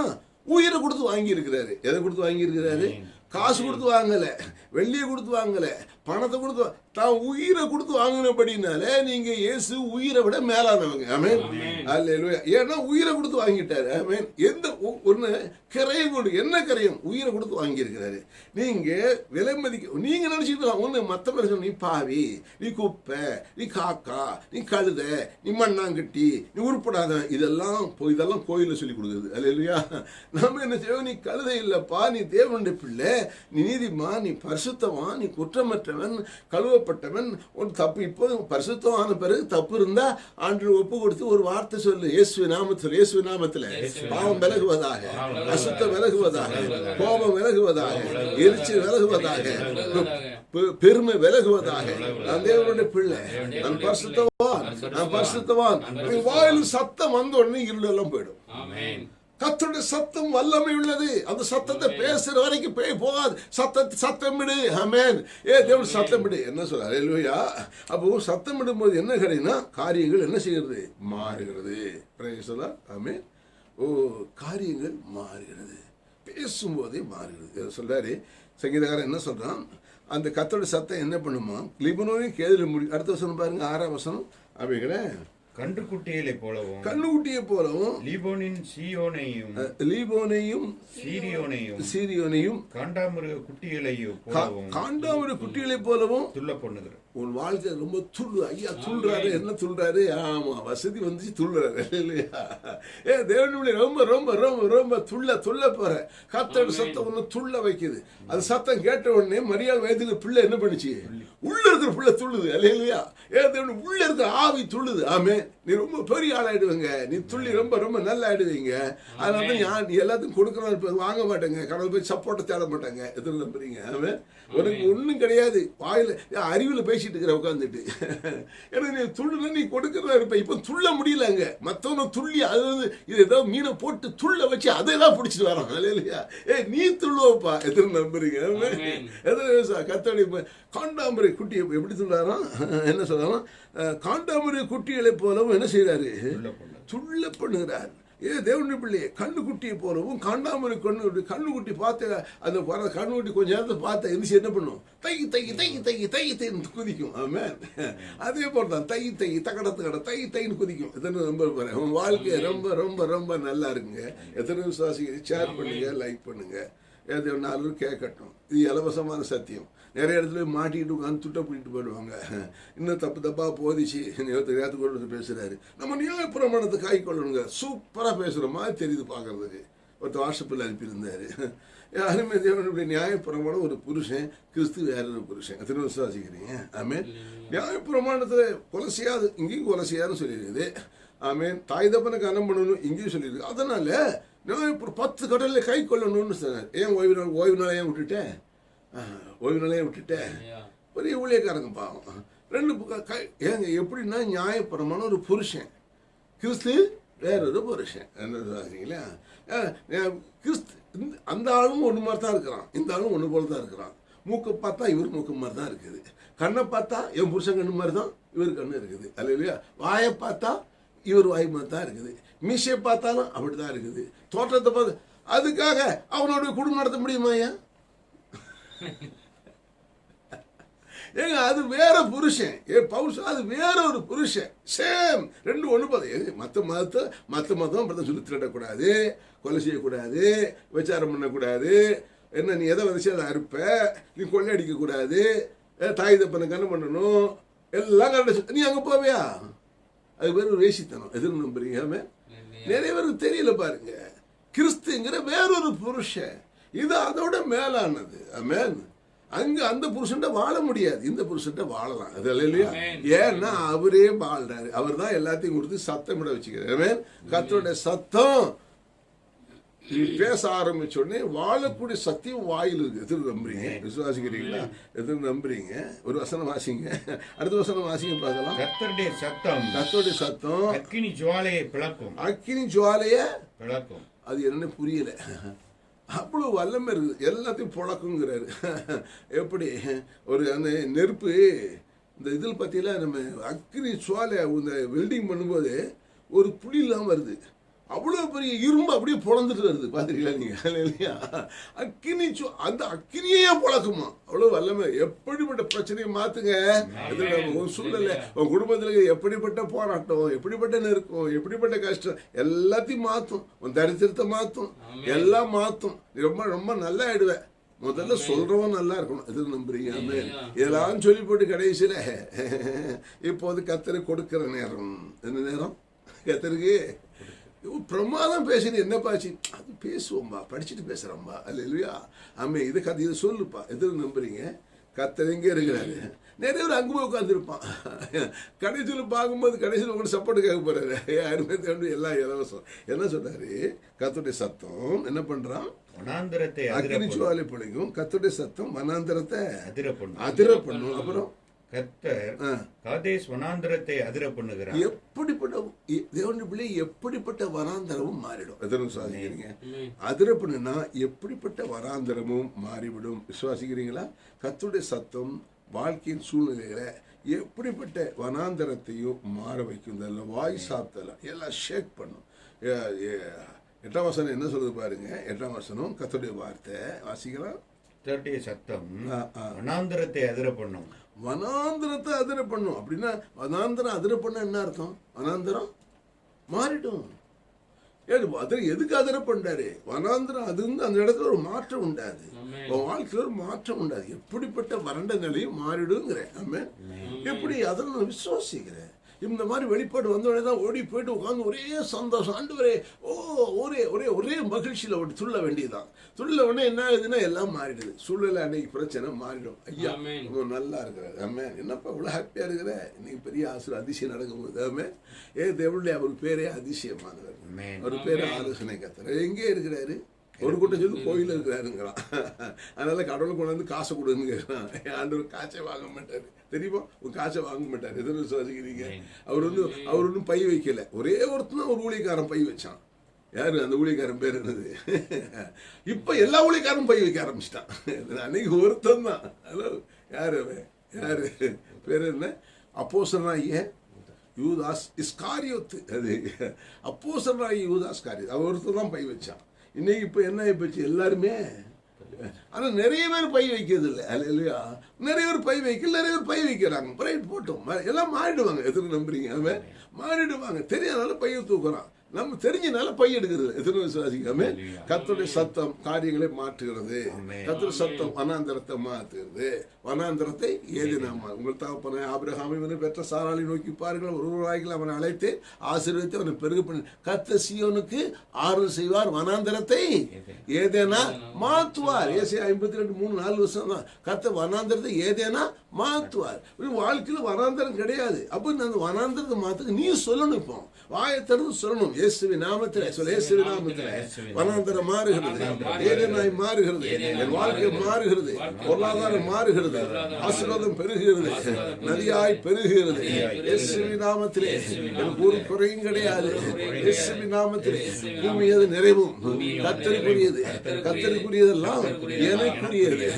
உயிரை கொடுத்து வாங்கி இருக்கிறாரு. எதை கொடுத்து வாங்கி இருக்கிறாரு? காசு கொடுத்து வாங்கல, வெள்ளியை கொடுத்து வாங்கல, பணத்தை கொடுத்து தான் உயிரை கொடுத்து வாங்கினபடினால நீங்க இயேசு உயிரை விட மேலானவங்க. ஆமென். அல்லேலூயா. ஏன்னா உயிரை கொடுத்து வாங்கிட்டாரு. ஆமென். எந்த ஒண்ணு கரையம் கொண்டு என்ன கரையும் உயிரை கொடுத்து வாங்கி இருக்கிறாரு. நீங்க விலை மதிக்க நீங்க நினைச்சிட்டு ஒண்ணு மத்த பேர் நீ பாவி, நீ குப்பை, நீ காக்கா, நீ கழுத, நீ மண்ணாங்கட்டி, நீ உருப்படாத, இதெல்லாம் கோயில சொல்லி கொடுக்குறது. அல்லேலூயா. நம்ம என்ன செய்வோம்? நீ கழுதை இல்லப்பா, நீ தேவனுடைய பிள்ளை, நீ நீதிமான், நீ பரிசுத்தவான், நீ குற்றமற்றவன், கழுவப்பட்டவன். உன் தப்பு இப்போ பரிசுத்தமான பிறகு தப்பு இருந்தா ஆண்டு ஒப்பு கொடுத்து ஒரு வார்த்தை சொல்லு. இயேசுவின் நாமத்தில் பாவம் விலகுவதாக, அசுத்தம் விலகுவதாக, கோபம் விலகுவதாக, எரிச்சல் விலகுவதாக, பெருமை விலகுவதாக. நான் தேவனுடைய பிள்ளை, நான் பரிசுத்தவான். வாயில் சத்தம் வந்த உடனே இருளெல்லாம் போயிடும். கர்த்தருடைய சத்தம் வல்லமை உள்ளது. அந்த சத்தத்தை பேசுற வரைக்கும் பேய் போகாது. சத்தமிடு. ஆமென். தேவன் சத்தமிடு என்ன சொல்றாரு? அல்லேலூயா. அப்போ சத்தமிடும் போது என்ன கிடைக்குன்னா காரியங்கள் என்ன செய்கிறது? மாறுகிறது. Praise the lord. ஆமென். காரியங்கள் மாறுகிறது. பேசும்போதே மாறுகிறது. சொல்றாரு சங்கீதக்காரன் என்ன சொல்றான்? அந்த கர்த்தருடைய சத்தம் என்ன பண்ணுமா? லிபனோனின் கேதுல முடி. அடுத்த வசனம் பாருங்க, 6ஆம் வசனம். அவைகளை கன்றுக்குட்டியை போலவும் லீபோனின் லீபோனையும் சீரியோனையும் காண்டாமிருக குட்டிகளை போலவும் துள்ள பண்ணுகிற உன் வாழ்க்கை ரொம்ப துள்ளு. ஐயா துள்ளுறாரு. என்ன துள்ளுறாரு? ஆமா, வசதி வந்துச்சு, துள்ளுறாரு. இல்லையா? தேவனுடைய ரொம்ப ரொம்ப ரொம்ப ரொம்ப துள்ள போற கர்த்தருடைய சத்தம் ஒண்ணு துள்ள வைக்குது. அது சத்தம் கேட்ட உடனே மரியாள் வயதுல பிள்ளை என்ன பண்ணுச்சு? உள்ள இருக்கிற பிள்ளை துள்ளுது. இல்லையா? தேவன் உள்ள இருக்கிற ஆவி துள்ளுது. ஆமே. நீ ரொம்ப பெரிய ஆளாயிடுவீங்க. நீ துள்ளி ரொம்ப ரொம்ப நல்லா ஆயிடுவீங்க. அதனால நீ எல்லாத்துக்கும் கொடுக்கணும் வாங்க மாட்டேங்க. கடவுள் போய் சப்போர்ட்டை தேட மாட்டாங்க. எத்தனை நம்புறீங்க? ஆமே. உனக்கு ஒன்றும் கிடையாது. வாயில அறிவில் பேசிட்டு இருக்கிற உட்காந்துட்டு ஏன்னா நீ துள்ளுனா நீ கொடுக்கறதா இருப்ப. இப்ப துள்ள முடியலங்க. மத்தவன துள்ளி அது இது ஏதோ மீனை போட்டு துள்ள வச்சு அதையெல்லாம் பிடிச்சிட்டு வரோம். இல்லையா? நீ துள்ளுவப்பா. எத்தனை நம்புறீங்க? கத்தோடைய காண்டாமரை குட்டியை எப்படி துள்ளாராம்? என்ன சொல்றாராம்? காண்டாமரை குட்டிகளை போலவும் என்ன செய்யறாரு? துள்ள பண்ணுகிறார். தேவனுடைய பிள்ளையே கண்ணுக்குட்டியை போலவும் காண்டாமரை கண்ணுக்குட்டி பார்த்து அந்த கண்ணுக்குட்டி கொஞ்ச நேரத்தை பார்த்த எந்திரிச்சு என்ன பண்ணும்? தை குதிக்கும். ஆமென். அதே போலதான் தை தகடத்து குதிக்கும். எத்தனை ரொம்ப உன் வாழ்க்கை ரொம்ப ரொம்ப ரொம்ப நல்லா இருக்குங்க. எத்தனை விசுவாசிங்க ஷேர் பண்ணுங்க, லைக் பண்ணுங்க. 4 கேட்கட்டும். இது இலவசமான சத்தியம். நிறைய இடத்துல மாட்டிக்கிட்டு உட்காந்து துட்டை பிடிட்டு போயிடுவாங்க. இன்னும் தப்பா போதிச்சு நேரத்துக்கு பேசுறாரு. நம்ம நியாயப்பிரமாணத்தை காய் கொள்ளணுங்க. சூப்பரா பேசுற மாதிரி தெரியுது பாக்குறதுக்கு. ஒருத்தர் வாட்ஸ்அப்பில் அனுப்பியிருந்தாரு. யாருமே தேவனுடைய நியாயப்பிரமாணம் ஒரு புருஷன், கிறிஸ்து வேற ஒரு புருஷன். எத்தனை விசுவாசிக்கிறீங்க? ஆமென். நியாயப்பிரமாணத்துல கொலை செய்யாது, இங்கேயும் கொலை செய்யாதுன்னு சொல்லியிருக்குது. ஆமென். தாய் தப்பனை கனம் பண்ணணும் இங்கேயும் சொல்லியிருக்கு. அதனால நான் இப்போ 10 கடல்ல கை கொள்ளணும்னு சொன்னார். ஏன் ஓய்வு நாளையே விட்டுட்டேன்? பெரிய ஊழியக்காரங்க பாவம் 2 ஏங்க எப்படின்னா நியாயப்பிரமாணம் ஒரு புருஷன், கிறிஸ்து வேறொரு புருஷன். என்ன கிறிஸ்து அந்த ஆளும் ஒன்று மாதிரி தான் இருக்கிறான், இந்த ஆளும் ஒன்று போல தான் இருக்கிறான். மூக்கை பார்த்தா இவர் மூக்கு மாதிரி தான் இருக்குது. கண்ணை பார்த்தா என் புருஷன் கண்ணு மாதிரி தான் இவர் கண்ணு இருக்குது. அல்ல இல்லையா? வாயை பார்த்தா இவர் வாய் மாதிரி தான் இருக்குது. மீசையை பார்த்தாலும் அப்படிதான் இருக்குது. தோற்றத்தை பார்த்து அதுக்காக அவனோட குடும்பம் நடத்த முடியுமாயா? ஏங்க அது வேற புருஷன். பவுல் அது வேற ஒரு புருஷன். சேம் 2 ஒன்று பார்த்து மற்ற மதம் அப்படி சொல்லி திருடக்கூடாது, கொலை செய்யக்கூடாது, விசாரம் பண்ணக்கூடாது. என்ன நீ எதை விதைச்சு அதை அறுப்ப, நீ கொள்ளையடிக்க கூடாது, தாய் தப்பனை கண்ணு பண்ணணும், எல்லாம் கரெக்டாக. நீ அங்கே போவியா? அது வேற ஒரு வேசித்தனம். எதுன்னு நம்புறீங்க? நிறைய பேருக்கு தெரியல பாருங்க. கிறிஸ்துங்கிற வேறொரு புருஷன், இது அதோட மேலானது. ஆமென். அங்க அந்த புருஷன்ட்ட வாழ முடியாது, இந்த புருஷன்ட்ட வாழலாம். அது இல்லையா? ஏன்னா அவரே வாழ்றாரு. அவர் தான் எல்லாத்தையும் கொடுத்து சத்தமிட வச்சுக்கிறார். ஆமென். கர்த்தருடைய சத்தம் பேச ஆரம்பிச்ச உடனே வாழக்கூடிய சத்தியம் வாயில் இருக்கு. எத்தனை நம்புறீங்க? விசுவாசிக்கிறீங்களா? எத்தனை நம்புறீங்க? ஒரு வசனம் வாசிங்க, அடுத்த வசனம் வாசிங்க பார்க்கலாம். கர்த்தருடைய சத்தம் அக்கினி ஜுவாலையை பிளக்கும். அக்கினி ஜுவாலையை பிளக்கும். அது என்னன்னு புரியல. அவ்வளோ வல்லமை இருக்குது, எல்லாத்தையும் புழக்குங்கிறாரு. எப்படி ஒரு அந்த நெருப்பு இந்த இதில் பற்றியில நம்ம அக்னி சுவாலை இந்த வெல்டிங் பண்ணும்போது ஒரு புளி இல்லாமல் வருது, அவ்வளோ பெரிய இரும்பு அப்படியே பொழந்துட்டு வருது. பார்த்துருக்கீங்களா நீங்கள்? இல்லையா? அக்கினி அந்த அக்கினியே பழக்குமா, அவ்வளோ வல்லமை. எப்படிப்பட்ட பிரச்சனையை மாற்றுங்க. உன் சூழ்நிலை, உன் குடும்பத்தில் எப்படிப்பட்ட போராட்டம், எப்படிப்பட்ட நெருக்கம், எப்படிப்பட்ட கஷ்டம் எல்லாத்தையும் மாற்றும். உன் தரித்திரத்தை மாற்றும், எல்லாம் மாற்றும். ரொம்ப ரொம்ப நல்லா ஆயிடுவேன். முதல்ல சொல்றவன் நல்லா இருக்கணும், எது நம்புறீங்க? இதெல்லாம் சொல்லி போட்டு கடைசியில இப்போது கத்தரை கொடுக்கிற நேரம். என்ன நேரம்? கத்தருக்கு பிரமாதம் பேசுறது என்னப்பாச்சு? அது பேசுவோம்பா, படிச்சுட்டு பேசுறோம்பா. அல்ல இல்லையா? ஆமே, இது கதை, இது சொல்லுப்பா. எது நம்புறீங்க? கத்தர் எங்கே இருக்கிறாரு? நிறைய பேர் அங்கே போய் உட்காந்துருப்பான். கடைசியில் பார்க்கும்போது கடைசியில் உங்களை சப்போர்ட் கேட்க போறாரு. யாருமே தேவை, எல்லாம் இலவசம். என்ன சொல்றாரு? கத்தருடைய சத்தம் என்ன பண்றான்? வனாந்தரத்தை அக்கினி சுவாலை பிடிக்கும். கத்தருடைய சத்தம் வனாந்தரத்தை அதிர பண்ணும். அப்புறம் கர்த்தர் காதேஸ் வனாந்தரத்தை அதிர பண்ணுகிறார். எப்படிப்பட்ட தேவனுடைய பிள்ளை, எப்படிப்பட்ட வனாந்தரமும் மாறிடும். எத்தனை விசுவாசிக்கிறீங்க? அதிர பண்ணுனா எப்படிப்பட்ட வனாந்தரமும் மாறிவிடும். விசுவாசிக்கிறீங்களா? கர்த்தருடைய சத்தம் வாழ்க்கையின் சூழ்நிலையில எப்படிப்பட்ட வனாந்தரத்தையும் மாற வைக்கும். வாய்ஸ் ஆப்தல எல்லாம் ஷேக் பண்ணும். 8ஆம் வசனம் என்ன சொல்லுது பாருங்க. 8ஆம் வசனம் கர்த்தருடைய வார்த்தை வாசிக்கலாம். கர்த்தருடைய சத்தம் வனாந்தரத்தை அதிர பண்ணும். வனாந்தரத்தை அதிர பண்ணும். அப்படின்னா வனாந்தரம் அதிர பண்ண என்ன அர்த்தம்? வனாந்தரம் மாறிடும். எதுக்கு அதிர பண்றாரு? வனாந்தரம் அது அந்த இடத்துல ஒரு மாற்றம் உண்டாது, வாழ்க்கையில் ஒரு மாற்றம் உண்டாது. எப்படிப்பட்ட வறண்ட நிலையும் மாறிடுங்கிறேன். ஆமென். எப்படி? அதை நான் விசுவாசிக்கிறேன். இந்த மாதிரி வெளிப்பாடு வந்தோடனே தான் ஓடி போயிட்டு உட்காந்து ஒரே சந்தோஷம், ஆண்டவரே, ஓ ஒரே ஒரே ஒரே மகிழ்ச்சியில் துள்ள வேண்டியதுதான். துள்ள உடனே என்ன ஆகுதுன்னா எல்லாம் மாறிடுது. சூழ்நிலை அன்னைக்கு பிரச்சனை மாறிடும். ஐயா நல்லா இருக்கிறாரு. ஆமே, என்னப்பா இவ்வளோ ஹாப்பியா இருக்கிற? இன்னைக்கு பெரிய ஆசிரியர் அதிசயம் நடக்கும்போது. ஆமே, தேவனுடைய அவர் பேரே அதிசயமானவர். அவர் பேரு ஆலோசனை கர்த்தர். எங்கே இருக்கிறாரு? ஒரு கூட்டம் சொல்லி கோயில் இருக்கிறாருங்கிறான். அதனால கடவுளுக்கு கொண்டு வந்து காசை கொடுன்னு கேட்கறான். ஆண்டவர் காசை வாங்க மாட்டாரு, தெரியுமா? ஒரு காசை வாங்க மாட்டாரு. எத்தனை விசுவாசிக்கிறீங்க? அவர் ஒன்றும் பை வைக்கல. ஒரே ஒருத்தன் ஒரு ஊழியக்காரன் பை வச்சான். யாரு அந்த ஊழியக்காரன் பேர் என்னது? இப்ப எல்லா ஊழியக்காரும் பை வைக்க ஆரம்பிச்சிட்டான். அன்னைக்கு ஒருத்தன் தான். ஹலோ, யாரு பேர் என்ன? அப்போஸ்தலனாகிய யூதாஸ் இஸ்காரியோத்து. அது அப்போஸ்தலனாகிய யூதாஸ் காரியத், அவர் ஒருத்தர் தான் பை வச்சான். இன்னைக்கு இப்ப என்ன ஆயிப்போச்சு? எல்லாருமே. ஆனா நிறைய பேர் பை வைக்கிறது இல்லை. அல்ல இல்லையா? நிறைய பேர் பை வைக்கல, நிறைய பேர் பை வைக்கிறாங்க. பிரைட் போட்டோம், எல்லாம் மாறிடுவாங்க. எத்தனை நம்புறீங்க? அவன் மாறிடுவாங்க. தெரியாதனால பைய தூக்குறான், நம்ம தெரிஞ்சனால பை எடுக்கிறது. எத்தனை விசுவாசிக்காம? கர்த்தருடைய சத்தம் காரியங்களை மாற்றுகிறது. கர்த்தருடைய சத்தம் வனாந்தரத்தை மாற்றுகிறது. வனாந்தரத்தை ஏதினாமா உங்கள் தகப்பனை ஆபிரகாமை பெற்ற சாராளை நோக்கி பாருங்கள், ஒருவராய்கள் அவனை அழைத்து ஆசீர்வதித்து அவனை பெருக பண்ணி கர்த்தர் சீயோனுக்கு ஆறுதல் செய்வார், வனாந்தரத்தை ஏதேனா மாற்றுவார். ஏசாயா 52:3-4 தான். கர்த்தர் வனாந்தரத்தை ஏதேனா மாற்றுவார். வாழ்க்கையில் வனாந்தரம் கிடையாது. அப்ப அந்த வனாந்தரத்தை மாத்துக்கு நீ சொல்லணும். இப்போ வாயை திறந்து சொல்லணும். இயேசுவின் நாமத்திலே சொல்ல. இயேசுவின் நாமத்திலே வனாந்தரம் மாறுகிறது, ஏதேனாய் மாறுகிறது, என் வாழ்க்கை மாறுகிறது, பொருளாதாரம் மாறுகிறது, ஆசீர்வாதம் பெருகுகிறது, நதியாய் பெருகுகிறது. இயேசுவின் நாமத்திலே எனக்கு ஒரு குறையும் கிடையாது. இயேசுவின் நாமத்திலே பூமியது நிறைவும் கர்த்தருக்குரியது. கர்த்தருக்குரியதெல்லாம் எனக்குரியது.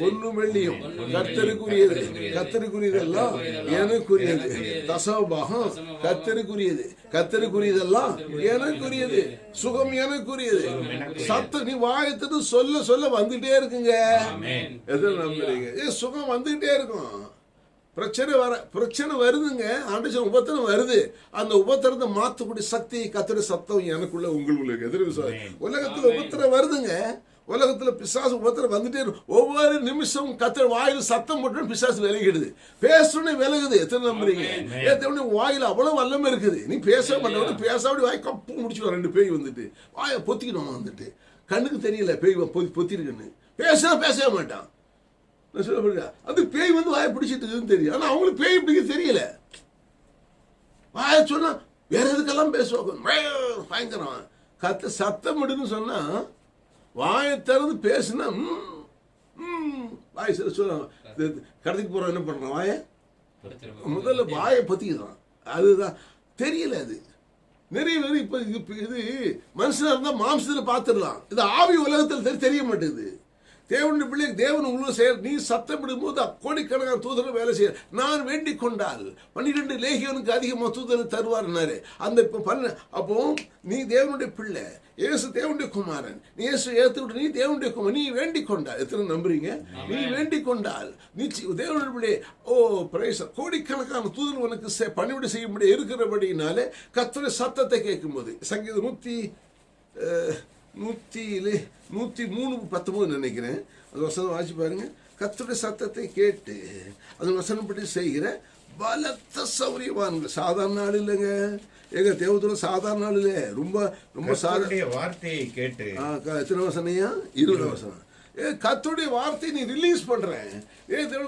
பொன்னும் வெள்ளியும் கர்த்தருக்குரியது. கர்த்தருக்குரியதெல்லாம் எனக்குரியது. தசமபாகம் கர்த்தருக்குரியது. கர்த்தருக்குரியதெல்லாம் எனக்குரியது. சுகம் எனக்குரியது. சத்தம் நீ வாயத்துட்டு சொல்ல சொல்ல வந்துட்டே இருக்குங்க. எது நம்புறீங்க? சுகம் வந்துகிட்டே இருக்கும். பிரச்சனை வருதுங்க. ஆண்டு உபத்திரம் வருது. அந்த உபத்திரத்தை மாற்றக்கூடிய சக்தி கர்த்தருடைய சத்தம் எனக்குள்ள உங்களுக்குள்ள. எதிர் விசுவாசம். உலகத்துல உபத்திரம் வருதுங்க. உலகத்துல பிசாசு உபத்திரம் வந்துட்டே இருக்கும். ஒவ்வொரு நிமிஷம் கர்த்தர் வாயில் சத்தம் போட்டு பிசாசு விலகிடுது. பேசணும்னு விலகுது. எத்தனை நம்புறீங்க? வாயில் அவ்வளவு வல்லமை இருக்குது. நீ பேச மாட்டோம், பேசாமடி வாய் கப்பு முடிச்சுடும். 2 பேய் வந்துட்டு வாயை பொத்திக்கணும். வந்துட்டு கண்ணுக்கு தெரியல பேய் பொத்திருக்குன்னு பேசவே மாட்டான். அது பேய் வந்து வாயை பிடிச்சிட்டு தெரியும். ஆனா அவங்களுக்கு பேய் பிடிக்க தெரியல. வாய சொன்னா வேற எதுக்கெல்லாம் பேசுவாங்க. பயங்கரம். கத்த சத்தம் விடுன்னு சொன்னா வாயை திறந்து பேசுனா வாய் சொல்ல. கடத்துக்கு போறோம் என்ன பண்றான்? வாயை முதல்ல வாயை பத்திக்கிறான். அதுதான் தெரியல. அது நிறைய பேர் இப்ப இது மனுஷனா இருந்தா மாம்சத்துல பார்த்துடலாம், இது ஆவி உலகத்துல தெரிய மாட்டேங்குது. தேவனுடைய பிள்ளைக்கு தேவன் உங்களுக்கு செய்ய, நீ சத்தமிடும் போது கோடிக்கணக்கான தூதர்கள் வேலை செய்ய. நான் வேண்டிக் கொண்டால் 12 லேகியோனுக்கு அதிகமாக தூதர்கள் தருவார்னாரு. அந்த அப்போ நீ தேவனுடைய பிள்ளை, இயேசு தேவனுடைய குமாரன், நீ இயேசு ஏற்றுவிட்டு நீ தேவனுடைய குமாரன், நீ வேண்டிக் கொண்டால், எத்தனை நம்புறீங்க? நீ வேண்டிக் கொண்டால் நீ தேவனுடைய பிள்ளை. ஓ பிரைஸ், கோடிக்கணக்கான தூதர்கள் உனக்கு பணிவிடை செய்யும்படி இருக்கிறபடினாலே கர்த்தருடைய சத்தத்தை கேட்கும்போது, சங்கீதம் 103:19 நினைக்கிறேன், அந்த வசனம் வாசி பாருங்க. கர்த்தருடைய சத்தத்தை கேட்டு அது வசனப்படி செய்கிற பலத்த சௌரியவான்கள். சாதாரண நாள் இல்லைங்க, எங்க தேவத்துல சாதாரண நாள் இல்லை, ரொம்ப ரொம்ப வார்த்தையை கேட்டு. எத்தனை வசனையா? 20 வசனம். கர்த்தருடைய வார்த்தை நீ ரிலீஸ் பண்றேன்.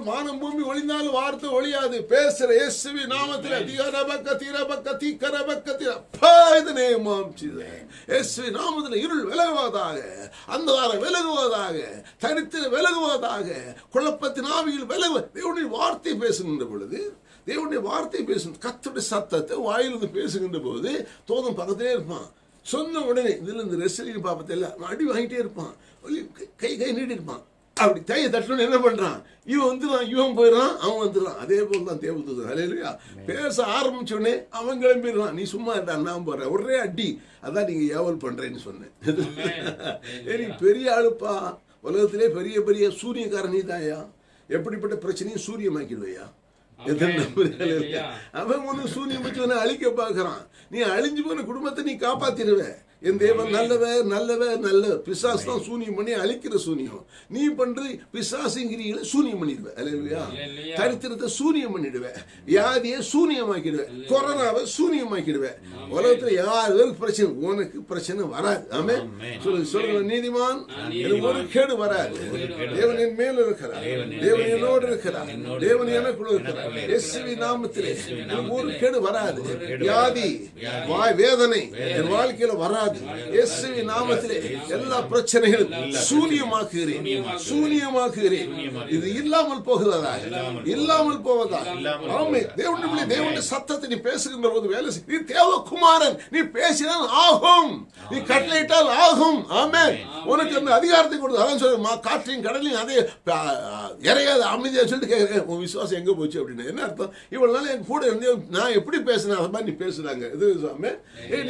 வானம் பூமி ஒளிந்தாலும் வார்த்தை ஒளியாது. பேசுற இயேசுவின் நாமத்தில் இயேசுவின் நாமத்தில் இருள் விலகுவதாக, அந்தகாரம் விலகுவதாக, தரித்திர விலகுவதாக, குழப்பத்தின் ஆவியில் விலகு. தேவனுடைய வார்த்தை பேசுகின்ற பொழுது, தேவனுடைய வார்த்தை பேசும் கர்த்தருடைய சத்தத்தை வாயிலிருந்து பேசுகின்ற போது தோதும் பக்கத்திலே இருப்பான். சொன்ன உடனே இதுல இந்த ரெஸ்லிங் பாப்பத்தில் அடி வாங்கிட்டே இருப்பான், கை நீட்டி இருப்பான். அப்படி தையை தட்டணும் என்ன பண்றான், இவன் வந்துடுறான், இவன் போயிடறான், அவன் வந்துடுறான். அதே போல தான் தேவதூதன். ஹல்லேலூயா. பேச ஆரம்பிச்ச உடனே அவன் கிளம்பிடுறான், நீ சும்மா இருடா நான் போறேன், ஒரே அடி. அதான் நீங்க ஏவல் பண்றேன்னு சொன்னேன். நீ பெரிய ஆளுப்பா, உலகத்திலே பெரிய பெரிய சூரியக்காரன் நீ தாயா, எப்படிப்பட்ட பிரச்சனையும் சூரியமாக்கிடுவையா. அவன் ஒண்ணு சூரியன் வச்சு அழிக்க பாக்குறான், நீ அழிஞ்சு போன குடும்பத்தை நீ காப்பாத்திடுவ. என் தேவன் நல்லவர் நல்லவர் நல்லவர். பிசாசு தான் சூனியம் பண்ணி அழிக்கிற சூனியம். நீ பண்றது பிசாசுங்கிறீங்கள சூனியம் பண்ணிடுவ. அல்லேலூயா. தரித்திரத்தை சூனியம் பண்ணிடுவ, வியாதியை சூனியமாக்கிடுவ, கொரோனாவை சூனியமாக்கிடுவ. உலகத்துல யாருக்கு பிரச்சனை, உனக்கு பிரச்சனை வராது. ஆமே சொல்லுங்க, நீதிமான் எனக்கு ஒரு கேடு வராது. தேவன் என் மேல இருக்கிறார், தேவன் என்னோடு இருக்கிறார், தேவன் எனக்குள்ள இருக்கிறார். இயேசுவின் நாமத்திலே எனக்கு ஒரு கேடு வராது. வியாதி வேதனை என் வாழ்க்கையில வராது. இயேசுவின் நாமத்திலே எல்லா பிரச்சனைகளும் சூனியமாக்குகிறேன், சூனியமாக்குகிறேன். இது இல்லாமல் போகிறதாக, இல்லாமல் போவதாக. ஆமே. தேவனுடைய சத்தத்தை நீ பேசுகின்ற போது வேலை செய். நீ தேவகுமாரன், நீ பேசினால் ஆகும், நீ கட்டளையிட்டால் ஆகும். ஆமே. உனக்கு அந்த அதிகாரத்தை கொடுத்து, அதான் சொல்ல காற்றையும் கடலையும் அதே இறையாத அமைதியா சொல்லிட்டு கேட்கிறேன், உன் விசுவாசம் எங்க போச்சு அப்படின்னு. என்ன அர்த்தம்? இவ்வளவு நாள் என் கூட இருந்து நான் எப்படி பேசினேன் அது மாதிரி நீ பேசுறாங்க. இது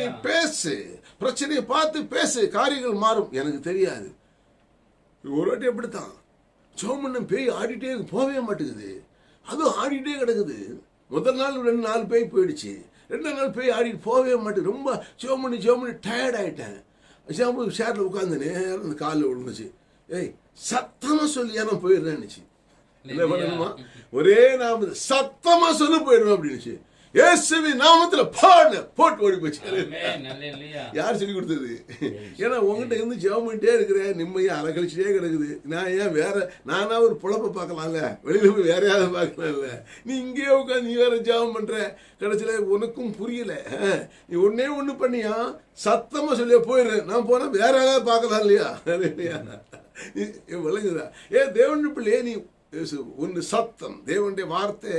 நீ பேசு, பிரச்சனையை பார்த்து பேசு, காரியங்கள் மாறும். எனக்கு தெரியாது, ஒரு வாட்டி எப்படித்தான் சோமண்ணன் பேய் ஆடிட்டே போகவே மாட்டேங்குது, அதுவும் ஆடிட்டே கிடக்குது. முதல் நாள் 2 நாள் பேய் போயிடுச்சு, 2 நாள் பேய் ஆடிட்டு போகவே மாட்டேங்குது. ரொம்ப சோமண்ணி டயர்ட் ஆயிட்டேன். சேர்ல உட்காந்து நேரம் அந்த காலில் விழுந்துச்சு. ஏய் சத்தமா சொல்லி நான் போயிடுறேன்னுச்சு. என்ன பண்ணணுமா, ஒரே நாம சத்தமா சொல்ல போயிடுவேன் அப்படின்னுச்சு. இயேசுவின் நாமத்துல போட்டு ஓடி போச்சு. யார் சொல்லி கொடுத்தது? ஏன்னா உங்ககிட்ட இருந்து ஜெபம் பண்ணிட்டே இருக்கிறேன், நிம்மதியா அலக்கழிச்சுட்டே கிடக்குது. நான் ஏன் வேற நானா ஒரு பொழப்ப பார்க்கலாம்ல, வெளியில போய் வேற யாரும் பார்க்கலாம்ல. நீ இங்கேயே உட்காந்து நீ வேற ஜெபம் பண்ற, கடைசியில உனக்கும் புரியல. நீ ஒண்ணு பண்ணியா சத்தமா சொல்லியா போயிடுறேன், நான் போனா வேற யாராவது பார்க்கலாம் இல்லையா? விளங்குதா? தேவனுடைய பிள்ளையே, நீ ஒன்னு சத்தம், தேவனுடைய வார்த்தை